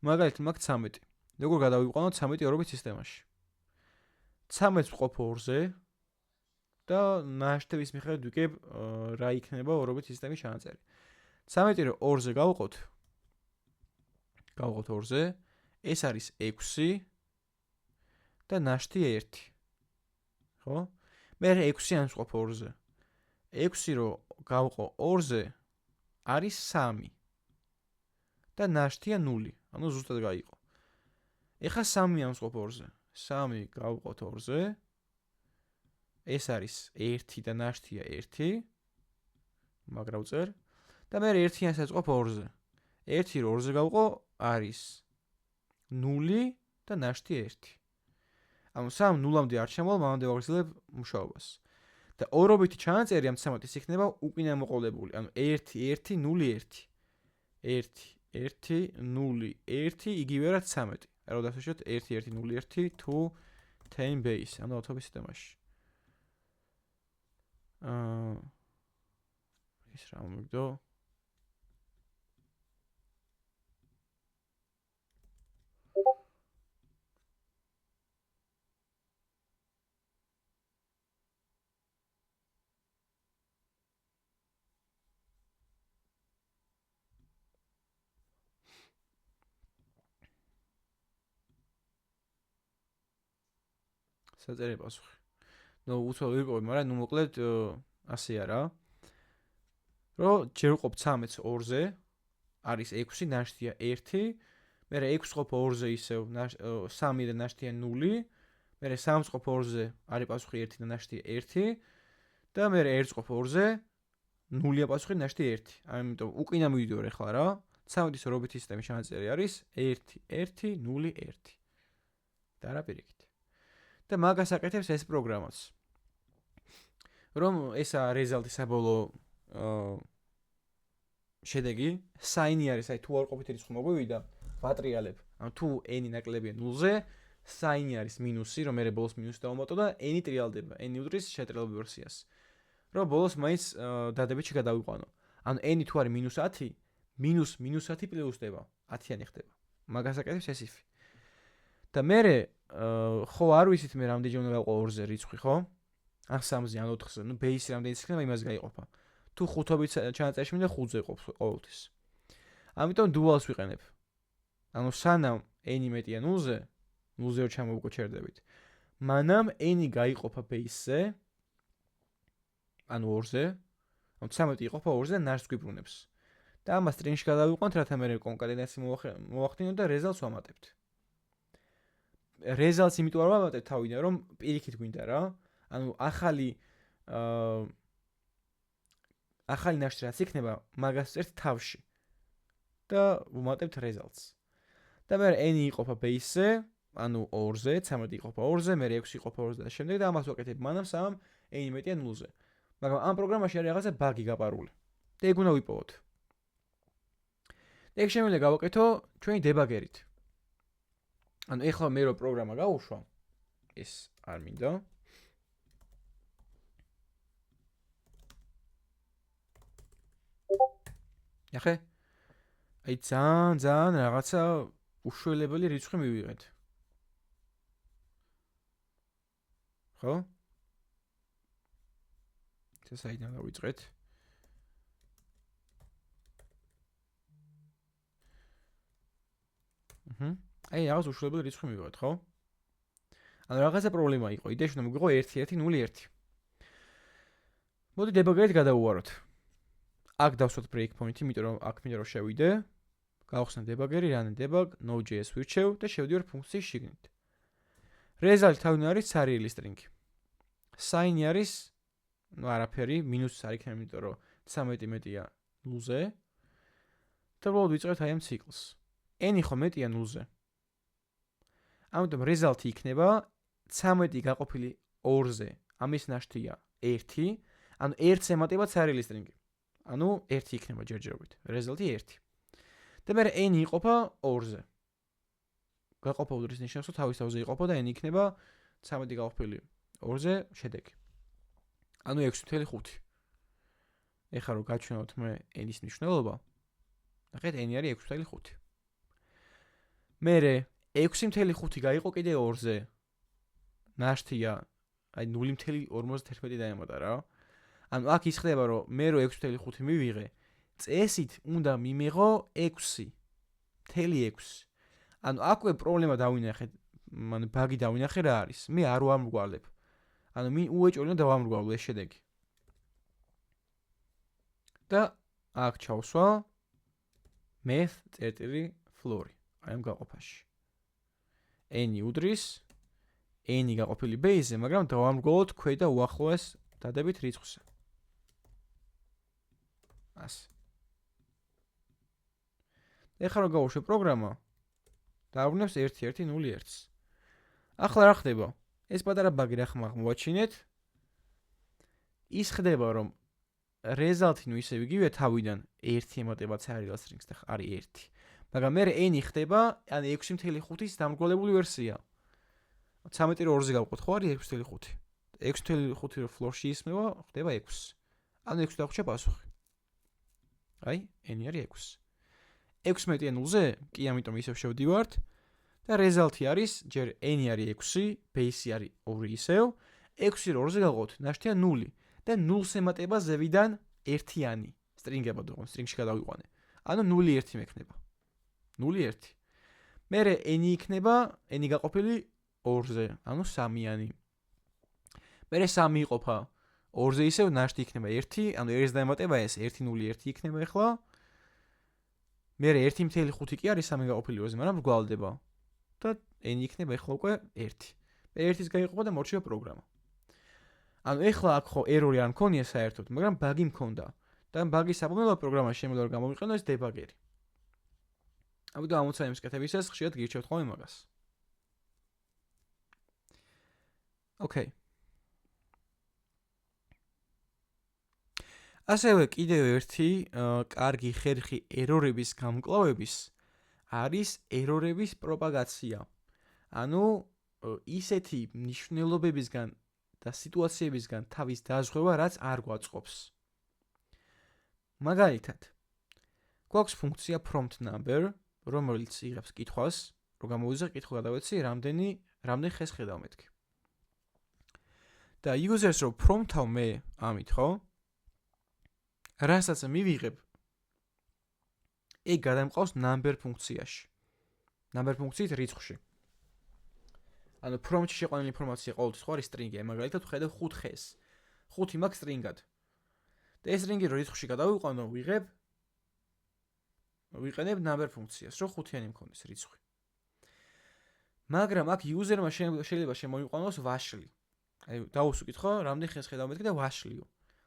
[SPEAKER 1] მაგალითად, მაქვს 13. როგორ გადავიყვანოთ 13 ორობით სისტემაში? 13-ს ვყოფ 2-ზე და ნაშთების მიხედვით ვიგებ რა იქნება ორობით სისტემის ჩანაწერი. 13 რო 2-ზე გავყოთ 2-ზე, ეს არის 6 და ნაშთი 1. ხო? მე 6-იანს ვყოფ 2-ზე. 6 რო გავყო 2-ზე არის 3 და ნაშთია 0. ანუ ზუსტად გაიყო. ეხლა 3-იანს ვყოფ 2-ზე. 3 გავყოთ 2-ზე. ეს არის 1 და ნაშთია 1. მაგრა ვწერ. და მე 1-იანსაც ვყოფ 2-ზე. 1 რო 2-ზე გავყო არის 0 და ნაშთი 1. ანუ 3 0-მდე არ შემოვალ, მანამდე ვაგრძელებ მუშაობას. და ორობითი ჩანაწერი ამ 13-ის იქნება უკინამოყოლებული. ანუ 1 1 0 1. 1 1 0 1 იგივე რა 13. რა დავსვიშოთ 1 1 0 1 to 10 base. ანუ 10-ობის სისტემაში. ის რა მომიგდო? საწერე პასუხი. ნუ უცბად ვიყავი, მაგრამ ნუ მოკლედ ასეა რა. რომ ჯერ ვყოფ 13-ს 2-ზე, არის 6, ნაშთია 1, მე 6 ვყოფ 2-ზე ისევ 3 და ნაშთია 0, მე 3-ს ვყოფ 2-ზე, არის პასუხი 1 და ნაშთია 1 და მე 1-ს ვყოფ 2-ზე, 0-ია პასუხი ნაშთი 1. ამიტომ უკინა მივიდოდი ახლა რა. 13-ის ორობითი სისტემის ჩანაწერი არის 1 1 0 1. და რა პირიქით. და მაგას აკეთებს ეს პროგრამაც. რომ ესა რეზალტი საბოლოო შედეგი, საინი არის, აი თუ არ ყოფით რიცხვი მოგვივიდა, ვატრიალებ. ანუ თუ n-ი ნაკლებია 0-ზე, საინი არის მინუსი, რომ მე ბოლოს მინუსი დავუმატო და n-ი ტრიალდება. n-ი უდრის შეტრიალებ ვერსიას. რომ ბოლოს მაინც დადებითში გადავიყვანო. ანუ n-ი თუ არის -10, -10 პლუსდება. 10-იანი ხდება. მაგას აკეთებს ეს if. და მე ხო არ ვიცით მე რამდენი უნდა გავყო 2-ზე რიცხვი, ხო? ან 3-ზე, ან 4-ზე, ну ბეისი რამდენიც იქნება, იმას გაიყოფა. თუ 5-ობით ჩანაწერში მინდა 5-ზე ყოფს ყოველთვის. ამიტომ dual-ს ვიყენებ. ანუ სანამ n-ი მეტია 0-ზე, 0-ზე რო ჩამოვუკვირდებით. მანამ n-ი გაიყოფა ბეისზე, ანუ 2-ზე, ანუ 13 იყოფა 2-ზე და ნარს გვიბრუნებს. და ამას string-ში გადავიყვანთ, რათა მე კონკატენაცია მოვახდინოთ და results ვამატებთ. results იმიტომ არ ვამატებთ თავიდან, რომ პირიქით გვინდა რა. ანუ ახალი ნაშთი რაც იქნება, მაგას წერთ თავში. და ვუმატებთ results. და მე n-ი იყოფა base-ზე, ანუ 2-ზე, 13 იყოფა 2-ზე, მე 6 იყოფა 2-ზე და შემდეგ და ამას ვაკეთებ მანამ სამ n-ი მეტია 0-ზე. მაგრამ ამ პროგრამაში არის რაღაცა ბაგი გაპარული. და ეგ უნდა ვიპოვოთ. ეგ შემიძლია გავაკეთო ჩვენი დებაგერით. ანუ ეხლა მე რო პროგრამა გავუშვა, ეს არ მინდა. ახე აი ძალიან რაღაცა უშველებელი რიცხვი მივიღეთ. ხო? ეს საიდან დავიწყეთ? აი რაღაც უშველებელი რიცხვი მივიღეთ, ხო? ანუ რაღაცა პრობლემა იყო. იდეაში უნდა მიგვიღო 1-1-0-1. მოდი დებაგერით გადავუვაროთ. აქ დავსვათ breakpoint-ი, იმიტომ რომ აქ მინდა რომ შევიდე. გავხსნა დებაგერი, run debug, node.js ვირჩევ და შევდივარ ფუნქციის შიგნით. result თავიდან არის ცარიელი string. sign-ი არის, ну არაფერი, მინუსს არ იქნება, იმიტომ რომ 13 მეტია 0-ზე. და უბრალოდ ვიწყებთ აი ამ ციკლს. n-ი ხო მეტია 0-ზე. ამიტომ result-ი იქნება 13 გაყოფილი 2-ზე. ამის ნაშთია 1, ანუ 1-ს ემატება ცარიელი string-ი. ანუ 1 იქნება ჯერჯერობით. result-ი 1. და მე n-ი იყოფა 2-ზე. გაყოფა უდრის ნიშნავს, რომ თავის თავზე იყოფა და n იქნება 13 გაყოფილი 2-ზე შედეგი. ანუ 6.5. ეხლა რომ გაჩვენოთ მე n-ის მნიშვნელობა, ნახეთ n-ი არის 6.5. მე 6.5 გაიყო კიდე 2-ზე. ნაშთია აი 0.51 დაემატა რა. ანუ აქ ის ხდება რომ მე 6.5 მივიღე, წესით უნდა მიმეღო 6. ანუ აკვე პრობლემა დავინახეთ, ანუ ბაგი დავინახე რა არის. მე არ ვამრგვალებ. ანუ უეჭველი უნდა დავამრგვალო ეს შედეგი. და აქ ჩავსვა math.floor. აი ამ გაყოფაში. n-ი უდრის, n-ი გაყოფილი base-ზე, მაგრამ დავამრგვალოთ ქვედა უახლოეს დადებით რიცხვზე. ასე. ეხლა რომ გავუშვებ პროგრამა, დავაბრუნებს 1-1-0-1-ს. ახლა რა ხდება? ეს პატარა ბაგი რა ხმა მოვაჩინეთ. ის ხდება, რომ result-ი ნუ ისე იგივე თავიდან 1 ემატება ცარიელ string-ს და არის 1. მაგრამ მე n-ი ხდება, ან 6.5-ის დამრგვალებული ვერსია. 13-2-ზე გავყოთ, ხო არის 6.5. 6.5 რო floor-ში ისმევა, ხდება 6. ანუ 6 დაგვჭა პასუხი. აი, n-ი არის 6. 6 მეტია 0-ზე? კი, ამიტომ ისევ შევდივართ და result-ი არის, ჯერ n-ი არის 6, base-ი არის 2 ისევ, 6 რო 2-ზე გავყოთ, ნაშთია 0 და 0-ს ემატება ზევიდან 1-იანი. string-ება დაგონ, string-ში გადავიყვანე. ანუ 0-1 მექნება. 0-1. მე n-ი იქნება, n-ი გაყოფილი 2-ზე, ანუ 3-იანი. მე 3 იყოფა 2-ზე ისევ ნაშთი იქნება 1, ანუ 1-ს დაემატება ეს 1-0-1 იქნება ახლა. მე 1.5 კი არის 3 გაყოფილი 2-ზე, მაგრამ გვგვალდება. და n იქნება ახლა უკვე 1. მე 1-ის გაიყოფა და მორჩება პროგრამა. ანუ ახლა აქ ხო ერორი არ მქონია საერთოდ, მაგრამ ბაგი მქონდა. და ბაგის საფუძველად პროგრამაში შემიძლია რომ გამოვიყენო ეს დებაგერი. ამიტომ ამოცანების კეთებისას ხშირად გირჩევთ ხოლმე მაგას. ოკეი. ასევე კიდევ ერთი კარგი ხერხი ერორების გამკლავების არის ერორების პროპაგაცია. ანუ ისეთი მნიშვნელობებისგან და სიტუაციებისგან თავის დაზღვევა, რაც არ გვაწყობს. მაგალითად, გვაქვს ფუნქცია prompt number, რომელიც იღებს კითხვას, რომ გამოვიზრდე კითხვა გადავეცი, რამდენი ხეს ხედავ მეთქი. და users რო prompt-ავ მე ამით, ხო? რასაც მივიღებ, ეგ გადამყავს number ფუნქციაში. number ფუნქციით რიცხვში. ანუ prompt-ში შეყვანილი ინფორმაცია ყოველთვის ხო არის string-ი, მაგალითად ხედავ 5 ხეს. 5 მაქვს string-ად. და ეს string-ი რო რიცხვში გადავიყვანო, ვიყენებ number ფუნქციას, რომ 5-იანი მქონდეს რიცხვი. მაგრამ აქ user-მა შეიძლება შემოიყვანოს ვაშლი. აი დავუსვით ხო, რამდენი ხეს ხედავ მეთქი და ვაშლიო.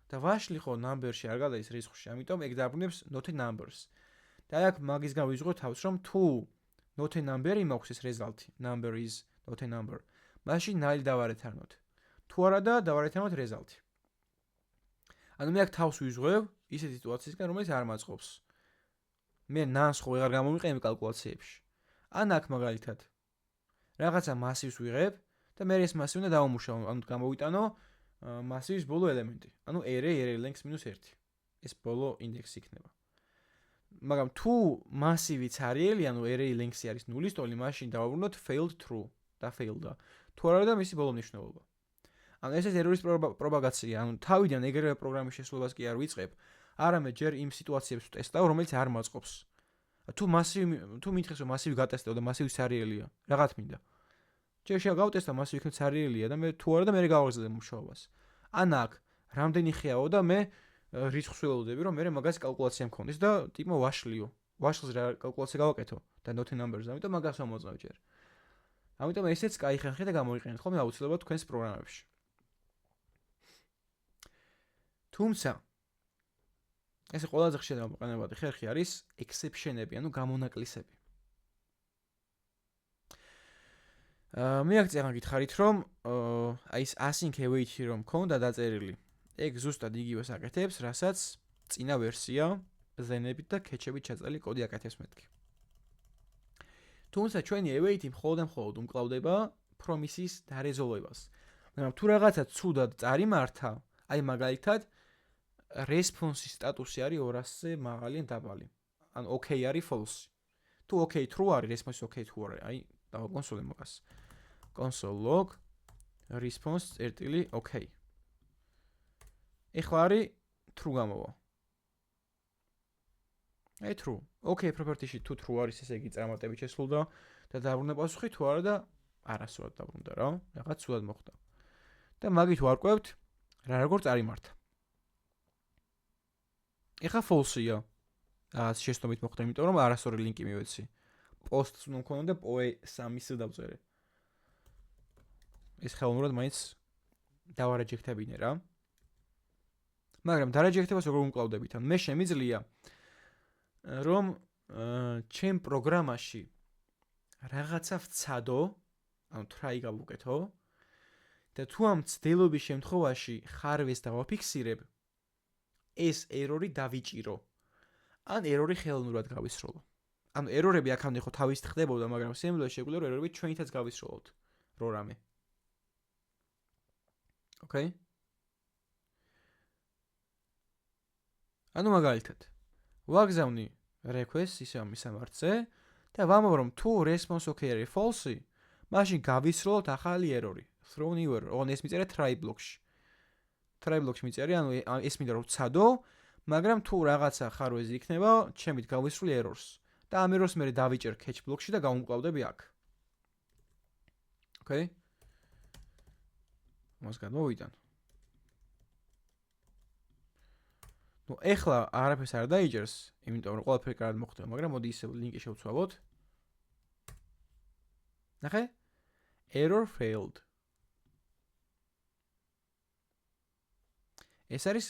[SPEAKER 1] და ვაშლი ხო number-ში არ გადადის რიცხვში, ამიტომ ეგ დაბრუნებს not a numbers. და აქ მაგისგან ვიზღო თავს, რომ თუ not a number-ი მაქვს ეს result-ი, number is not a number. მაშინ null დავარეთ არ not. თუ არა და დავარეთ არ not result-ი. ანუ მე აქ თავს ვიზღვევ ისეთ სიტუაციისგან, რომელიც არ მაწყობს. მე nans ხო ვეღარ გამომიყენებ კალკულაციებში. ან აქ მაგალითად რაღაცა მასივს ვიღებ და მე ეს მასივი უნდა დავამუშავო, ანუ გამოვიტანო მასივის ბოლო ელემენტი. ანუ array length -1. ეს ბოლო ინდექსი იქნება. მაგრამ თუ მასივიც არიელი, ანუ array length-ი არის 0-ის ტოლი, მაშინ დავაბრუნოთ failed true და failed-და. თუ არა და მისი ბოლო მნიშვნელობა. ანუ ეს ერორის პროპაგაცია, ანუ თავიდან ეგრევე პროგრამის შესრულებას კი არ ვიწყებ, არამედ ჯერ იმ სიტუაციებს ვტესტავ, რომელიც არ მაწყობს. თუ მითხეს რომ მასივი გატესტავ და მასივი არიელია, რაღაც მინდა. ჯერ შევავტესტავ მასივი იქნებ არიელია და მე თუ არა და მე გავაგრძელებ მუშაობას. ან აქ რამდენი ხეაო და მე რიცხვს ველოდები, რომ მე მაგას კალკულაცია მქონდეს და ტიპო ვაშლიო. ვაშლს რა კალკულაცია გავაკეთო და not a numbers, ამიტომ მაგას ამოწმევ ჯერ. ამიტომ ესეც კაი ხერხი და გამოიყენეთ ხოლმე აუცილებლად თქვენს პროგრამებში. თუმცა ეს ყველაზე ხშირად გამოყენებადი ხერხი არის exception-ები, ანუ გამონაკლისები. მე აქ წეგან გითხარით, რომ აი ეს async await-ი რომ მქონდა დაწერილი, ეგ ზუსტად იგივეს აკეთებს, რასაც წინა ვერსია ზენებით და catch-ებით ჩაწერილი კოდი აკეთებს მეთქი. თუმცა ჩვენი await-ი მხოლოდ უმკლავდება promise-ის დარეზოლვებას. მაგრამ თუ რაღაცა ცუდად წარიმართა, აი მაგალითად response-ის სტატუსი არის 200-ზე მაღალი ან დაბალი. ან OK არის false. თუ OK true არის, response OK true არის, აი დავაკონსოლე მაგას. console log response წერტილი OK. ეხლა არის true გამოვა. აი true. OK property-ში თუ true არის, ესე იგი წარმატებით შესრულდა და დაბრუნდა პასუხი, თუ არა და არასწორად დაბრუნდა რა. რაღაც სულად მოხდა. და მაგით ვარკვევთ რა როგორ წარიმართა. ეხლა false-ია. რაღაც შეცდომით მოხდა, იმიტომ რომ არასწორი ლინკი მივეცი. post-ს უნდა მქონოდა და poe 3-ს დავწერე. ეს ხელოვნურად მაინც დავარეჯექტებინე რა. მაგრამ დარეჯექტებას როგორ უმკლავდებით? ან მე შემიძლია რომ ჩემ პროგრამაში რაღაცა ვცადო, ანუ try გავუკეთო და თუ ამ ცდილობის შემთხვევაში ხარვეს დავაფიქსირებ, ეს ერორი დავიჭირო. ან ერორი ხელოვნურად გავისროლო. ანუ ერორები აქამდე ხო თავის ხდებოდა, მაგრამ სიმბოლოში შეგვიძლია რომ ერორები ჩვენითაც გავისროლოთ რო რამე. Okay? ანუ მაგალითად ვაგზავნი request ისე ამ მისამართზე და ვამბობ რომ თუ response OK არის false, მაშინ გავისროლოთ ახალი ერორი. throw new error. ოღონდ ეს მიწერა try block-ში. try block-ში მიწერია, ანუ ეს მინდა რომ ვცადო, მაგრამ თუ რაღაცა ხარვეზი იქნება, ჩემით გავისრული errors. და ამ errors მე დავიჭერ catch block-ში და გავუმკლავდები აქ. Okay? მას გადმოვიდან. ნუ ეხლა არაფერს არ დაიჭერს, იმიტომ რომ ყველაფერი კარგად მოხდება, მაგრამ მოდი ისე ლინკი შევცვალოთ. ნახე? Error failed. ეს არის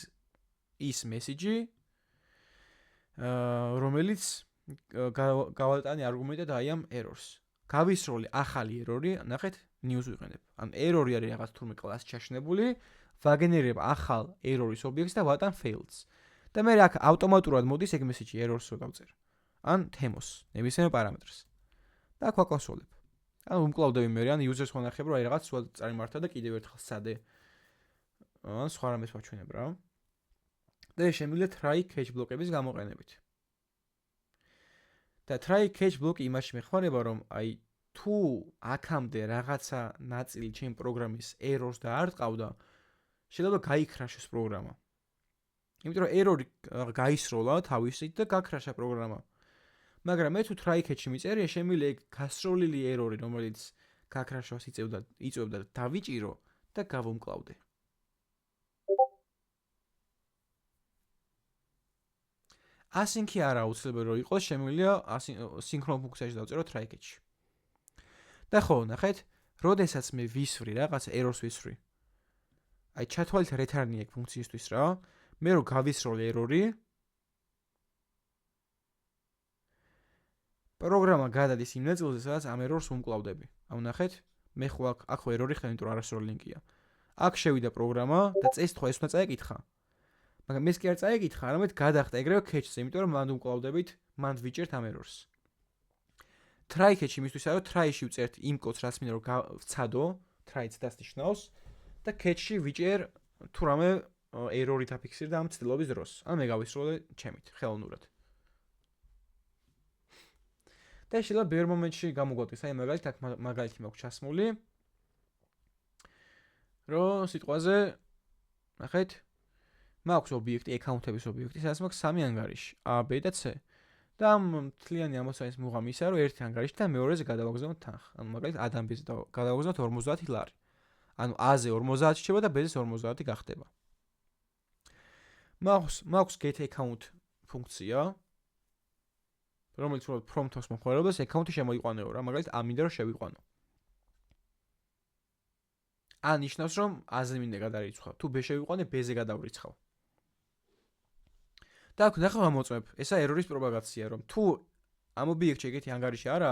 [SPEAKER 1] ის მესიჯი, რომელიც გავალტანი არგუმენტად აი ამ errors. გავისროლი ახალი error-ი, ნახეთ, news ვიყენებ. ან error-ი არის რაღაც თურმე კლასს ჩაშნებული, ვაგენერებ ახალ error-ის ობიექტს და ვატან fails. და მე აქ ავტომატურად მოდის ეგ მესიჯი errors-ო დავწერ. ან themos, ნებისმიერ პარამეტრს. და აქ ვაკონსოლებ. ან უმკლავდები მე ან users ხონახებ რომ აი რაღაც სულ წარიმართა და კიდევ ერთხელ სადე ან სხვა რამეს ვაჩვენებ რა. და შემიძლია try catch ბლოკების გამოყენებით. და try catch block იმაში მეხმარება, რომ აი თუ აქამდე რაღაცა ნაწილი ჩემ პროგრამის errors და არ ყავდა, შეიძლება გაიქრაშოს პროგრამა. იმიტომ რომ error გაისროლა თავისით და გაქრაშა პროგრამა. მაგრამ მე თუ try catch-ი მიწერია, შემიძლია ეგ გასროლილი error-ი, რომელიც გაქრაშოს იწევდა დავიჭირო და გავუმკლავდე. async-ი არა აუცილებელი რომ იყოს, შემიძლია სინქრონ ფუნქციაში დავწერო try catch-ი. და ხო, ნახეთ, როდესაც მე ვისვრი რაღაც errors ვისვრი. აი ჩათვალეთ return-ი ეგ ფუნქციისთვის რა. მე რო გავისროლე error-ი, პროგრამა გადადის იმ ნაწილზე, სადაც ამ errors უმკლავდები. ანუ ნახეთ, მე ხო აქ ხო error-ი ხდება, იმიტომ რომ არასრული ლინკია. აქ შევიდა პროგრამა და წეს თქვა ეს უნდა წაეკითხა. მაგრამ ეს კი არ წაეკითხა, არამედ გადახდა ეგრევე catch-ზე, იმიტომ რომ მანდ უმკლავდებით, მანდ ვიჭერთ ამ errors. try catch იმისთვის არის, რომ try-ში ვწერთ იმ კოდს, რაც მინდა რომ ვცადო, try-ს დასნიშნავს და catch-ში ვიჭერ თუ რამე error-ი დაფიქსირდა ამ ცდილობის დროს. ან მე გავისროლე ჩემით, ხელოვნურად. და შეიძლება ბევრ მომენტში გამოგვატყის, აი მაგალითად აქ მაგალითი მაქვს ჩასმული, რომ სიტყვაზე ნახეთ, მაქვს ობიექტი, account-ების ობიექტი, სადაც მაქვს სამი ანგარიში, A, B და C. და ამ მთლიანი ამოცანის მუღამი ისაა, რომ ერთი ანგარიში და მეორეზე გადავაგზავნოთ თანხა. ანუ მაგალითად A-დან B-ზე გადავაგზავნოთ 50 ლარი. ანუ A-ზე 50 რჩება და B-ზე 50 გახდება. მაქვს get account ფუნქცია, რომელიც უბრალოდ prompt-ს მომხმარებელს account-ი შემოიყვანეო რა, მაგალითად A მინდა რომ შევიყვანო. A ნიშნავს რომ A-ზე მინდა გადარიცხავ, თუ B შევიყვანე B-ზე გადავრიცხავ. და აქ ნახავ ამოწმებ, ესა error-ის პროპაგაცია, რომ თუ ამ ობიექტში ეგეთი ანგარიში არა,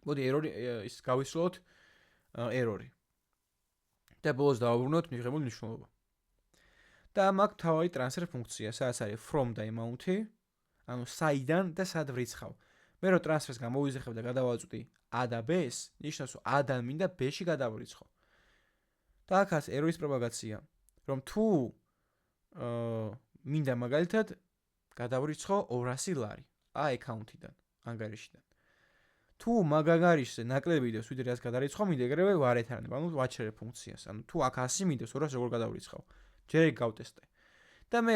[SPEAKER 1] მოდი error-ი ის გავისროლოთ error-ი. და ბოლოს დავაბრუნოთ მიღებულ მნიშვნელობა. და მაგ თავი transfer ფუნქცია, სადაც არის from და amount-ი, ანუ საიდან და სად ვრიცხავ. მე რო transfer-ს გამოვიზახებ და გადავაწვდი A და B-ს, ნიშნავს რომ A-დან მინდა B-ში გადავრიცხო. და აქაც error-ის პროპაგაცია, რომ თუ მინდა მაგალითად გადავრიცხო 200 ლარი A account-იდან, ანგარიშიდან. თუ მაგ ანგარიშზე ნაკლები იდევს, ვიდრე რაც გადარიცხო, მინდა ეგრევე ვარეთარნებ, ანუ ვაჩერებ ფუნქციას. ანუ თუ აქ 100 მიდევს, 200 როგორ გადავრიცხავ? ჯერ ეგ გავტესტე. და მე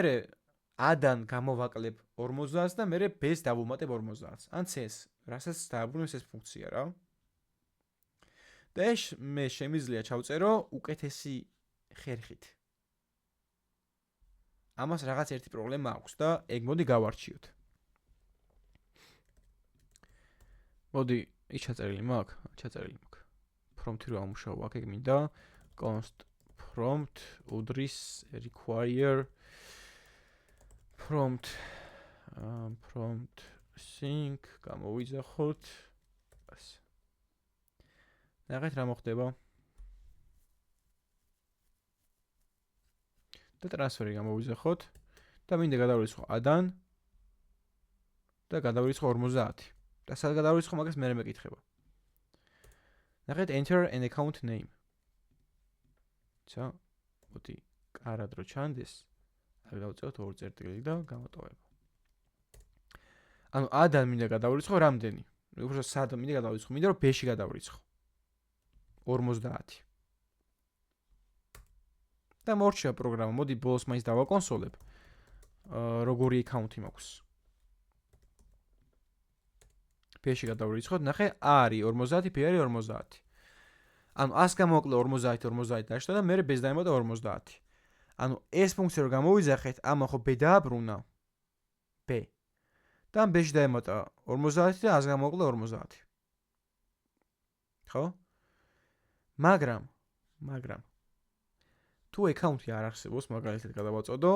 [SPEAKER 1] A-დან გამოვაკლებ 50-ს და მე B-ს დავუმატებ 50-ს. ან C-ს, რასაც დააბრუნებს ეს ფუნქცია რა. და მე შემიძლია ჩავწერო უკეთესი ხერხით. ამას რაღაც ერთი პრობლემა აქვს და ეგ მოდი გავარჩიოთ. მოდი, ის ჩაწერილი მაქვს, ჩაწერილი მაქვს. prompt-ი რო ამუშავო, აქ ეგ მინდა const prompt უდრის require prompt sync გამოვიძახოთ. ასე. ნახეთ რა მოხდება. და ტრანსფერი გამოვიძახოთ და მინდა გადავრიცხო A-დან და გადავრიცხო 50. და სად გადავრიცხო მაგას მე მეკითხება. ნახეთ enter an account name. ცა, მოდი კარად რო ჩანდეს, აქ დავწეროთ 2 წერტილი და გამოტოვება. ანუ A-დან მინდა გადავრიცხო რამდენი? უბრალოდ სად მინდა გადავრიცხო? მინდა რომ B-ში გადავრიცხო. 50. და მორჩა პროგრამა, მოდი ბოლოს მაინც დავაკონსოლებ. როგორი account-ი მაქვს. B-ში გადავრიცხოთ, ნახე, A არის 50, B არის 50. ანუ 100 გამოვაკლე 50 დაშლა და მე B-ს დაემატა 50. ანუ ეს ფუნქცია რო გამოვიძახეთ, ამა ხო B დააბრუნა. B. და B-ში დაემატა 50 და 100 გამოვაკლე 50. ხო? მაგრამ თუ account-ი არ არსებობს, მაგალითად გადავაწოდო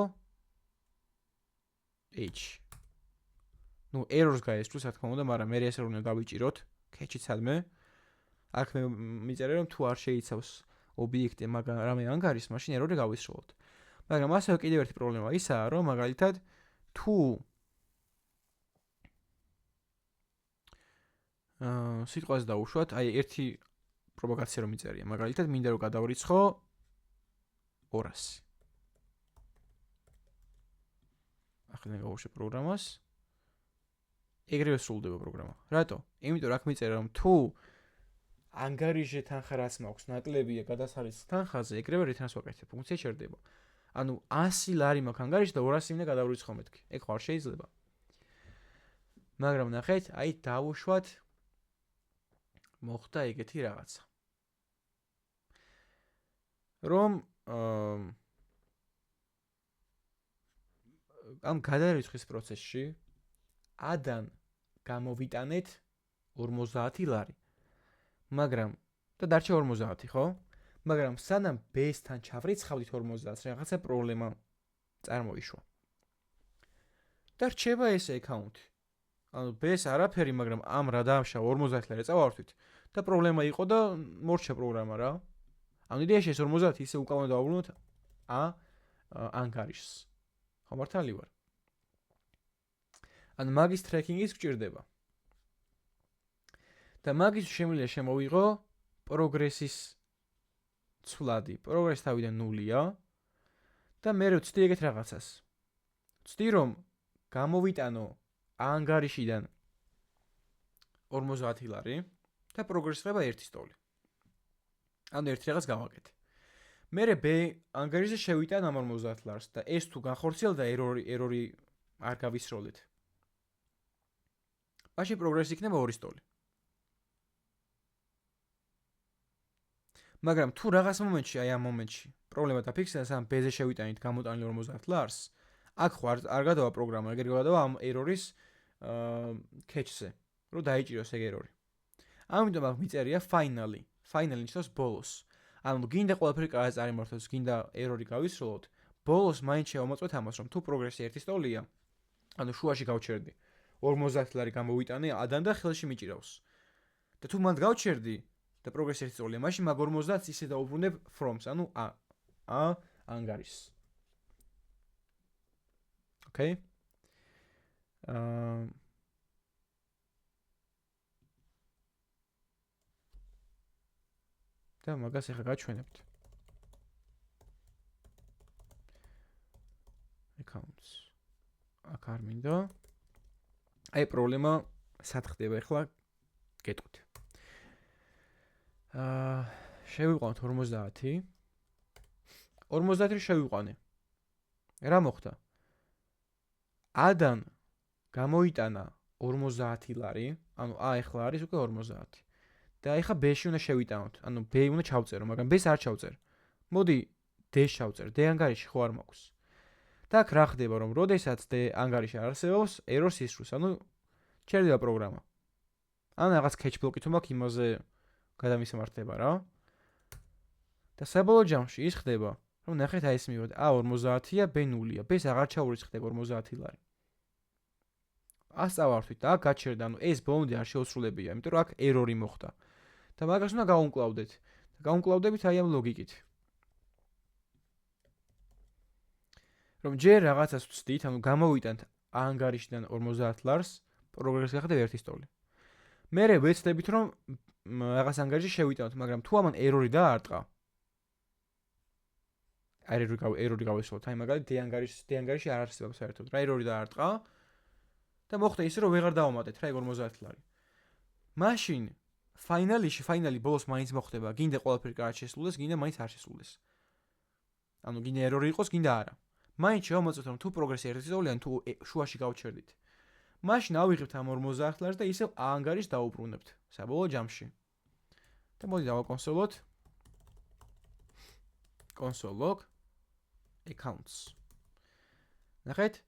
[SPEAKER 1] H. ნუ errors გაესწროს, რა თქმა უნდა, მაგრამ მე ეს არ უნდა დავიჭიროთ, catch-ით სადმე. აქ მე მიწერე რომ თუ არ შეიცავს ობიექტი რამე ანგარიშს, მაშინ error-ი გავისროლოთ. მაგრამ ასევე კიდევ ერთი პრობლემა ისაა, რომ მაგალითად თუ სიტყვაზე დავუშვათ, აი ერთი პროპაგაცია რომ მიწერია, მაგალითად მინდა რომ გადავრიცხო 200. ახლა გავუშვებ პროგრამას. ეგრევე სრულდება პროგრამა. რატო? იმიტომ რომ აქ მიწერა რომ თუ ანგარიშზე თანხა რაც მაქვს ნაკლებია გადასახადის თანხაზე, ეგრევე return-ს ვაკეთებ, ფუნქცია ჩერდება. ანუ 100 ლარი მაქვს ანგარიშში და 200 მინდა გადავრიცხო მეთქი. ეგ ხო არ შეიძლება. მაგრამ ნახეთ, აი დავუშვათ მოხდა ეგეთი რაღაცა. რომ ამ გადარიცხვის პროცესში ადან გამოვიტანეთ 50 ლარი. მაგრამ და დარჩა 50, ხო? მაგრამ სანამ B-სთან ჩავრიცხავდით 50-ს, რაღაცა პრობლემა წარმოიშვა. და რჩება ეს აკაუნტი. ანუ B-ს არაფერი, მაგრამ ამ რა დაამშა 50 ლარი წავართვით და პრობლემა იყო და მორჩა პროგრამა რა. ანუ იდეაში ეს 50 ისე უკავია დავუბრუნოთ ანგარიშს. ხო მართალი ვარ. ან მაგის ტრეკინგის გჭირდება. და მაგის შემიძლია შემოვიღო პროგრესის ცვლადი. პროგრესი თავიდან 0-ია და მე ვცდი ეგეთ რაღაცას. ვცდი რომ გამოვიტანო ანგარიშიდან 50 ლარი და პროგრესი ხდება 1 სტოლი. ანუ ერთი რაღაც გავაკეთე. მერე B ანგარიშზე შევიტან ამ 50 ლარს და ეს თუ განხორციელდა ერორი არ გავისროლეთ. მაშინ პროგრესი იქნება 2 სტოლი. მაგრამ თუ რაღაც მომენტში, აი ამ მომენტში, პრობლემა დაფიქსირდა, სამ B-ზე შევიტანით გამოტანილი 50 ლარს, აქ ხო არ გადავა პროგრამა, ეგრე გადავა ამ ერორის catch-ზე, რომ დაიჭიროს ეგ ერორი. ამიტომ აქ მიწერია finally. Finally ნიშნავს ბოლოს. ანუ გინდა ყველაფერი კარგად წარიმართოს, გინდა ერორი გავისროლოთ, ბოლოს მაინც შევამოწმეთ ამას, რომ თუ პროგრესი 1 სტოლია, ანუ შუაში გავჩერდი 50 ლარი გამოვიტანე ადან და ხელში მიჭირავს. და თუ მანდ გავჩერდი და პროგრესი 1 სტოლია, მაშინ მაგ 50-ს ისე დაუბრუნებ from-ს, ანუ ანგარიშს. Okay? და მაგას ახლა გაჩვენებთ. accounts. აქ არ მინდა. აი პრობლემა სად ხდება ახლა გეტყვით. შევიყვანოთ 50. 50 შევიყვანე. რა მოხდა? ადან გამოიტანა 50 ლარი, ანუ ახლა არის უკვე 50. და ეხა B-ში უნდა შევიტანოთ. ანუ B უნდა ჩავწერო, მაგრამ B-ს არ ჩავწერ. მოდი D-ს ჩავწერ. D ანგარიში ხო არ მაქვს. და აქ რა ხდება, რომ როდესაც D ანგარიში არ არსებობს, errors ისროს, ანუ ჩერდება პროგრამა. ან რაღაც catch block-ი თუ მაქვს იმაზე გადამისამართება რა. და საბოლოო ჯამში ის ხდება, რომ ნახეთ აი ეს მივიდა A50-ია, B0-ია. B-ს აღარ ჩაურიცხდება 50 ლარი. ასწავართვით და აქ გაჩერდა, ანუ ეს ბონდი არ შეუსრულებია, იმიტომ რომ აქ ერორი მოხდა. და მაგას უნდა გავუმკლავდეთ. და გავუმკლავდებით აი ამ ლოგიკით. რომ ჯერ რაღაცას ვცდით, ანუ გამოვიტანთ ანგარიშიდან 50 ლარს, პროგრესი გახდება 1 სტოლი. მერე ვეცდებით რომ რაღაც ანგარიში შევიტანოთ, მაგრამ თუ ამან ერორი დაარტყა, ერორი გავისროლოთ, აი მაგალითად D ანგარიში არ არსებობს საერთოდ, რა ერორი დაარტყა და მოხდა ისე რომ ვეღარ დავამატეთ რა 50 ლარი. მაშინ finally ბოლოს მაინც მოხდება, გინდა ყველაფერი კარგად შესრულდეს, გინდა მაინც არ შესრულდეს. ანუ გინდა ერორი იყოს, გინდა არა. მაინც შევამოწმოთ რომ თუ პროგრესი 1 სტოლია, თუ შუაში გავჩერდით. მაშინ ავიღებთ ამ 50 ლარს და ისევ ანგარიშს დაუბრუნებთ საბოლოო ჯამში. და მოდი დავაკონსოლოთ. console log accounts. ნახეთ,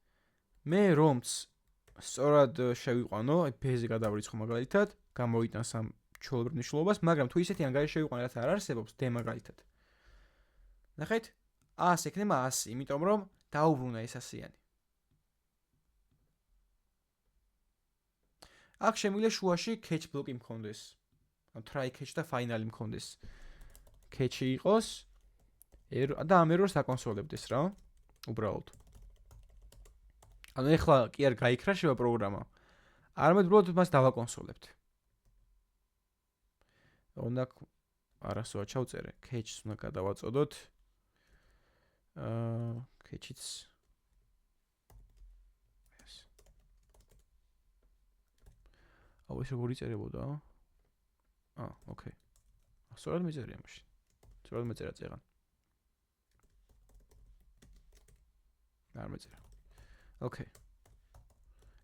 [SPEAKER 1] მე რომც სწორად შევიყვანო, აი B-ზე გადავრიცხო მაგალითად, გამოვიტანს ამ ჩვეულებრივ მნიშვნელობას, მაგრამ თუ ისეთი ანგარიში შევიყვანე, რაც არ არსებობს, D მაგალითად. ნახეთ, A-ს ექნება 100, იმიტომ რომ დაუბრუნა ეს 100-იანი. აქ შემიძლია შუაში catch block-ი მქონდეს. ანუ try catch და finally მქონდეს. catch-ი იყოს და ამ errors აკონსოლებდეს რა. უბრალოდ. ანუ ეხლა კი არ გაიქრაშება პროგრამა. არამედ უბრალოდ მას დავაკონსოლებთ. უნდა არასოა ჩავწერე. catch-ს უნდა გადავაწოდოთ. catch-იც ეს როგორ იწერებოდა? ოკეი. სწორად მიწერია მაშინ. სწორად მეწერა წეგან. არ მეწერა. ოკეი.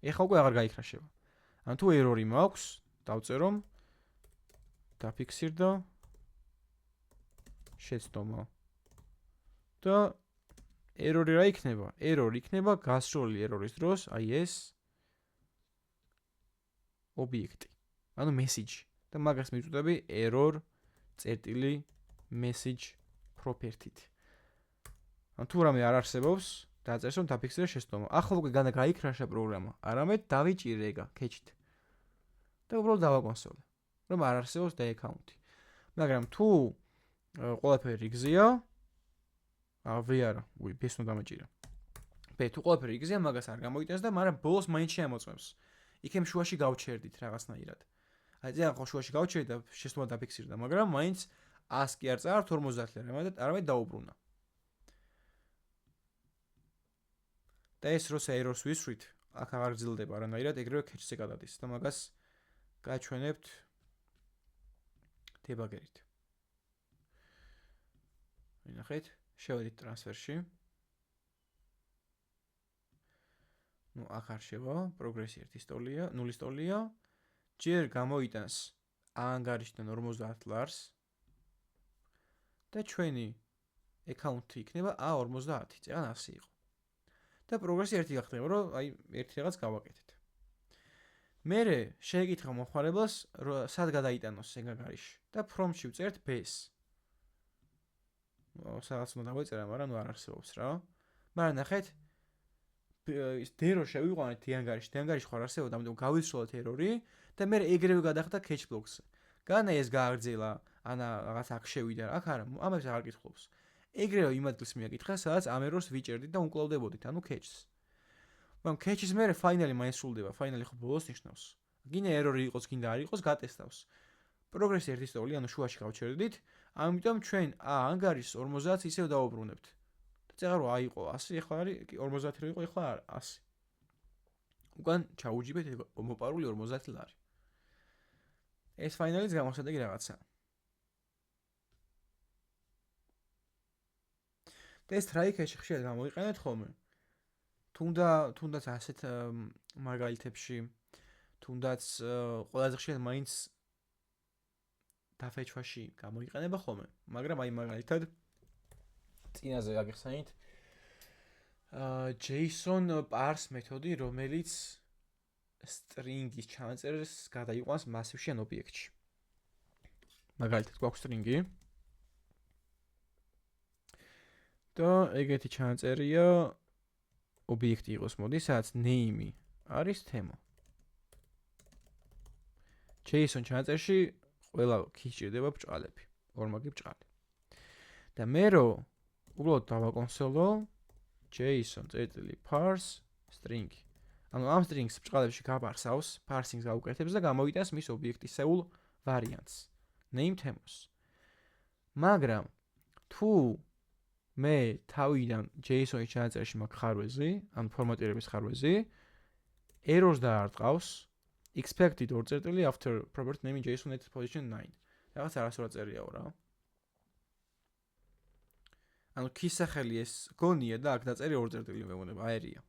[SPEAKER 1] ეხლა უკვე აღარ გაიქრაშება. ან თუ ერორი მაქვს, დავწერო დაფიქსირდა შეცდომა. და ერორი რა იქნება? ერორი იქნება გასროლი ერორის დროს, აი ეს ობიექტი. ანუ message. და მაგას მივწოდები error წერტილი message property-ით. ან თუ რამე არ არსებობს, დაწერს რომ დაფიქსირდა შეცდომა. ახლა უკვე გაიქრაშა პროგრამა. არამედ დავიჭირე ეგა კეჩით. და უბრალოდ დავაკონსოლე. რომ არ არსებობს და account-ი. მაგრამ თუ ყველაფერი რიგზია, არა, ბეს უნდა დამეჭირა. თუ ყველაფერი რიგზია, მაგას არ გამოიტანს და მაგრამ ბოლოს მაინც შეამოწმებს. იქემ შუაში გავჩერდით რაღაცნაირად. აი ზეან ხო შუაში გავჩერდი და შეცდომა დაფიქსირდა, მაგრამ მაინც 100 კი არ წაართ 50 არამედ დაუბრუნა. და ეს როცა errors ვისვრით, აქ აღარ გრძელდება არანაირად, ეგრევე catch-ზე გადადის და მაგას გაჩვენებთ debugger-ით. ვინახეთ, შევედით ტრანსფერში. აქ არჩევა, პროგრესი 1-ის ტოლია, 0-ის ტოლია. ჯერ გამოიტანს ანგარიშიდან 50 ლარს და ჩვენი account-ი იქნება A50, წეგან 100 იყო. და პროგრესი 1 გახდება, რომ აი ერთი რაღაც გავაკეთეთ. მერე შეეკითხა მომხმარებელს, სად გადაიტანოს ეგ ანგარიში და prompt-ში ვწერთ base. სადაც უნდა დავეწერა, მაგრამ არ არსებობს რა. მაგრამ ნახეთ, დერო შევიყვანეთ ანგარიში, ანგარიში ხარ არსებობდა, ამიტომ გავისროლეთ error-ი და მე ეგრევე გადახდა catch blocks-ზე. განა ეს გააგრძელა, ანა რაღაც აქ შევიდა, აქ არა, ამებს აღარ კითხულობს. ეგრევე იმ ადგილს მიაკითხა, სადაც ამ errors ვიჭერდით და უკლავდებოდით, ანუ catch-ს. მაგრამ catch-ის მერე finally მაინც სრულდება, finally ხო ბოლოს ნიშნავს. გინდა error-ი იყოს, გინდა არ იყოს, გატესტავს. პროგრესი 1-ის ტოლი, ანუ შუაში გავჩერდით, ამიტომ ჩვენ ანგარიშს 50 ისევ დავუბრუნებთ. და წეგა რომ აიყო 100, ეხლა არის 50 რო იყო, ეხლა 100. უკან ჩაუჯიბეთ მოპარული 50 ლარი. ეს finally-ს გამოსადეგი რაღაცა. და ეს try catch-ი ხშირად გამოიყენეთ ხოლმე. თუნდაც ასეთ მაგალითებში, თუნდაც ყველაზე ხშირად მაინც დაფეჩვაში გამოიყენება ხოლმე. მაგრამ აი მაგალითად წინაზე გაგიხსენით JSON parse მეთოდი, რომელიც string-ის ჩანაწერს გადაიყვანს massive-ში ან ობიექტში. მაგალითად გვაქვს string-ი და ეგეთი ჩანაწერია ობიექტი იყოს, მოდი, სადაც name-ი არის თემა. JSON ჩანაწერში ყველა კი სჭირდება ბჭყალები, ორმაგი ბჭყალი. და მე რო უბრალოდ დავაკონსოლო JSON.parse string. ანუ ამ string-ს ბჭყალებში გაპარსავს, parsing-ს გაუკეთებს და გამოიტანს მის ობიექტისეულ ვარიანტს, name თემას. მაგრამ თუ მე თავიდან JSON-ის ჩანაწერში მაქვს ხარვეზი, ანუ ფორმატირების ხარვეზი, errors დაარტყავს expected after property name in JSON at position 9. რაღაც არასწორად წერიაო რა. ანუ ქის სახელი ეს გონია და აქ დაწერია ორწერტილი მეგონება, აერია.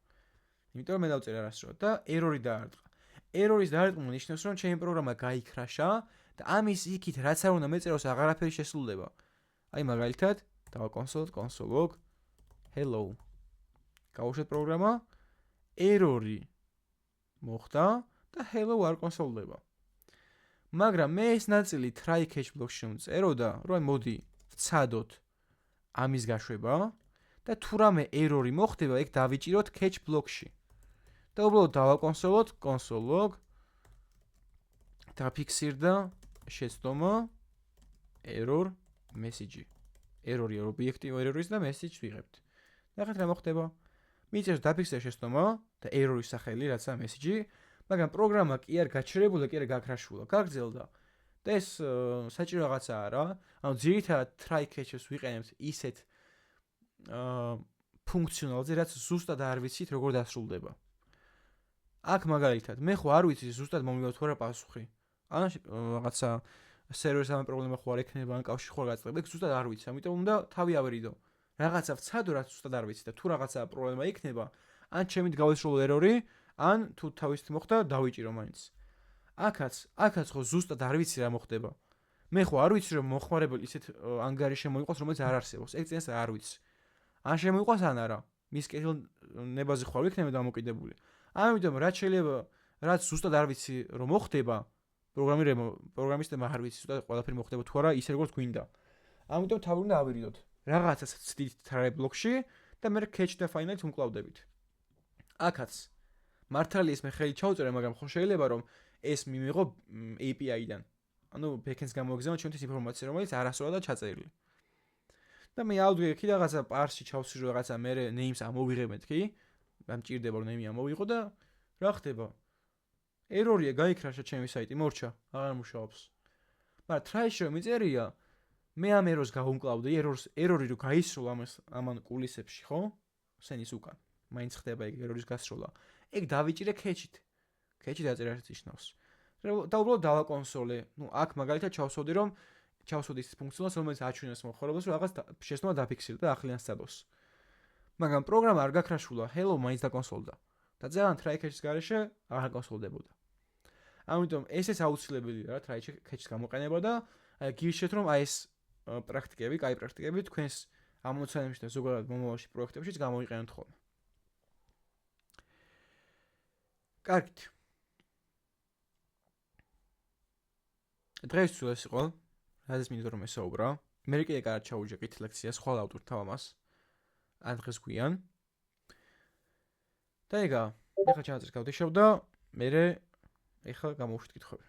[SPEAKER 1] იმიტომ რომ მე დავწერე არასწორად და error-ი დაარტყა. error-ის დაარტყმა ნიშნავს, რომ ჩემი პროგრამა გაიქრაშა და ამის იქით რაც არ უნდა მეწეროს აღარაფერი შესრულდება. აი მაგალითად, დავაკონსოლოთ console.log hello. გავუშვათ პროგრამა, error-ი მოხდა და hello არ კონსოლდება. მაგრამ მე ეს ნაწილი try catch block-ში ვწერო და რომ მოდი ვცადოთ ამის გაშვება და თუ რამე error-ი მოხდება, ეგ დავიჭიროთ catch block-ში. და უბრალოდ დავაკონსოლოთ console.log დაფიქსირდა შეცდომა error message. error-ი ობიექტი error-ის და message ვიღებთ. ნახეთ რა მოხდება. მიწერს დაფიქსირდა შეცდომა და error-ის სახელი რაცა message-ი, მაგრამ პროგრამა კი არ გაჩერებულა, კი არ გაქრაშულა, გაგრძელდა. და ეს საჭირო რაღაცაა რა. ანუ ძირითადად try catch-ს ვიყენებთ ისეთ ფუნქციონალზე, რაც ზუსტად არ ვიცით როგორ დასრულდება. აქ მაგალითად მე ხო არ ვიცი ზუსტად მომივა თუ არა პასუხი. ან რაღაცა სერვერის ამ პრობლემა ხო არ ექნება, ან კავშირი ხო არ გაწდება, ეგ ზუსტად არ ვიცი, ამიტომ უნდა თავი ავერიდო. რაღაცა ვცადო, რაც ზუსტად არ ვიცი და თუ რაღაცა პრობლემა იქნება, ან ჩემით გავისრულო ერორი, ან თუ თავისით მოხდა, დავიჭირო მაინც. აქაც ხო ზუსტად არ ვიცი რა მოხდება. მე ხო არ ვიცი რომ მოხმარებელი ისეთ ანგარიშში მოიყვას, რომელიც არ არსებობს. ეგ წინას არ ვიცი. ან შემოიყვას ან არა. მის კეთილნებაზე ხო არ ვიქნება დამოკიდებული. ამიტომ რაც შეიძლება, რაც ზუსტად არ ვიცი რომ მოხდება, პროგრამისტებმა არ ვიცი ზუსტად ყველაფერი მოხდება თუ არა ისე როგორც გვინდა. ამიტომ თავი უნდა ავირიდოთ. რაღაცას ცდით try block-ში და მე catch და finally უმკლავდებით. აქაც მართალი ეს მე ხელი ჩავწერე, მაგრამ ხო შეიძლება რომ ეს მიმიღო API-დან. ანუ backend-ს გამოიგზავნა ჩვენთვის ინფორმაცია, რომელიც არასწორადაა ჩაწერილი. და მე ავდგე εκεί რაღაცა parse-ში ჩავსვირო რაღაცა მე names ამოვიღე მეთქი. გამჭირდება რომ name ამოვიღო და რა ხდება? ერორია გაიქრაშა ჩემი საიტი, მორჩა, აღარ მუშაობს. მაგრამ try-ში რომ მიწერია, მე ამ ერორს გავუმკლავდი, ერორი რო გაისროლა ამან კულისებში, ხო? სენის უკან. მაინც ხდება ეგ ერორის გასროლა. ეგ დავიჭირე catch-ით. catch-ი დაწერა ერთ ნიშნავს. და უბრალოდ დავაკონსოლე. ნუ აქ მაგალითად ჩავსვოდი რომ ჩავსვოდი ის ფუნქციონალს, რომელიც აჩვენებს მოხმარებას, რომ რაღაც შეცდომა დაფიქსირდა და ახლიან სტადოს. მაგრამ პროგრამა არ გაქრაშულა, hello მაინც დაკონსოლდა. და ძალიან try catch-ის გარეშე აღარ კონსოლდებოდა. ამიტომ ესეც აუცილებელია რა try catch-ის გამოყენება და გირჩეთ რომ აი ეს პრაქტიკები, კაი პრაქტიკები თქვენს ამოცანებში და ზოგადად მომავალში პროექტებშიც გამოიყენოთ ხოლმე. კარგით. დღეისთვის ეს იყო, რადგან მინდა რომ ესაუბრა. მე კიდე კარგად ჩაუჯე ყით ლექციას, ხვალ ავტვირთ თამას. ან დღეს გვიან. და ეხლა ჩანაწერს გავდეშავ და მე ეხლა გამოვშვით კითხვები.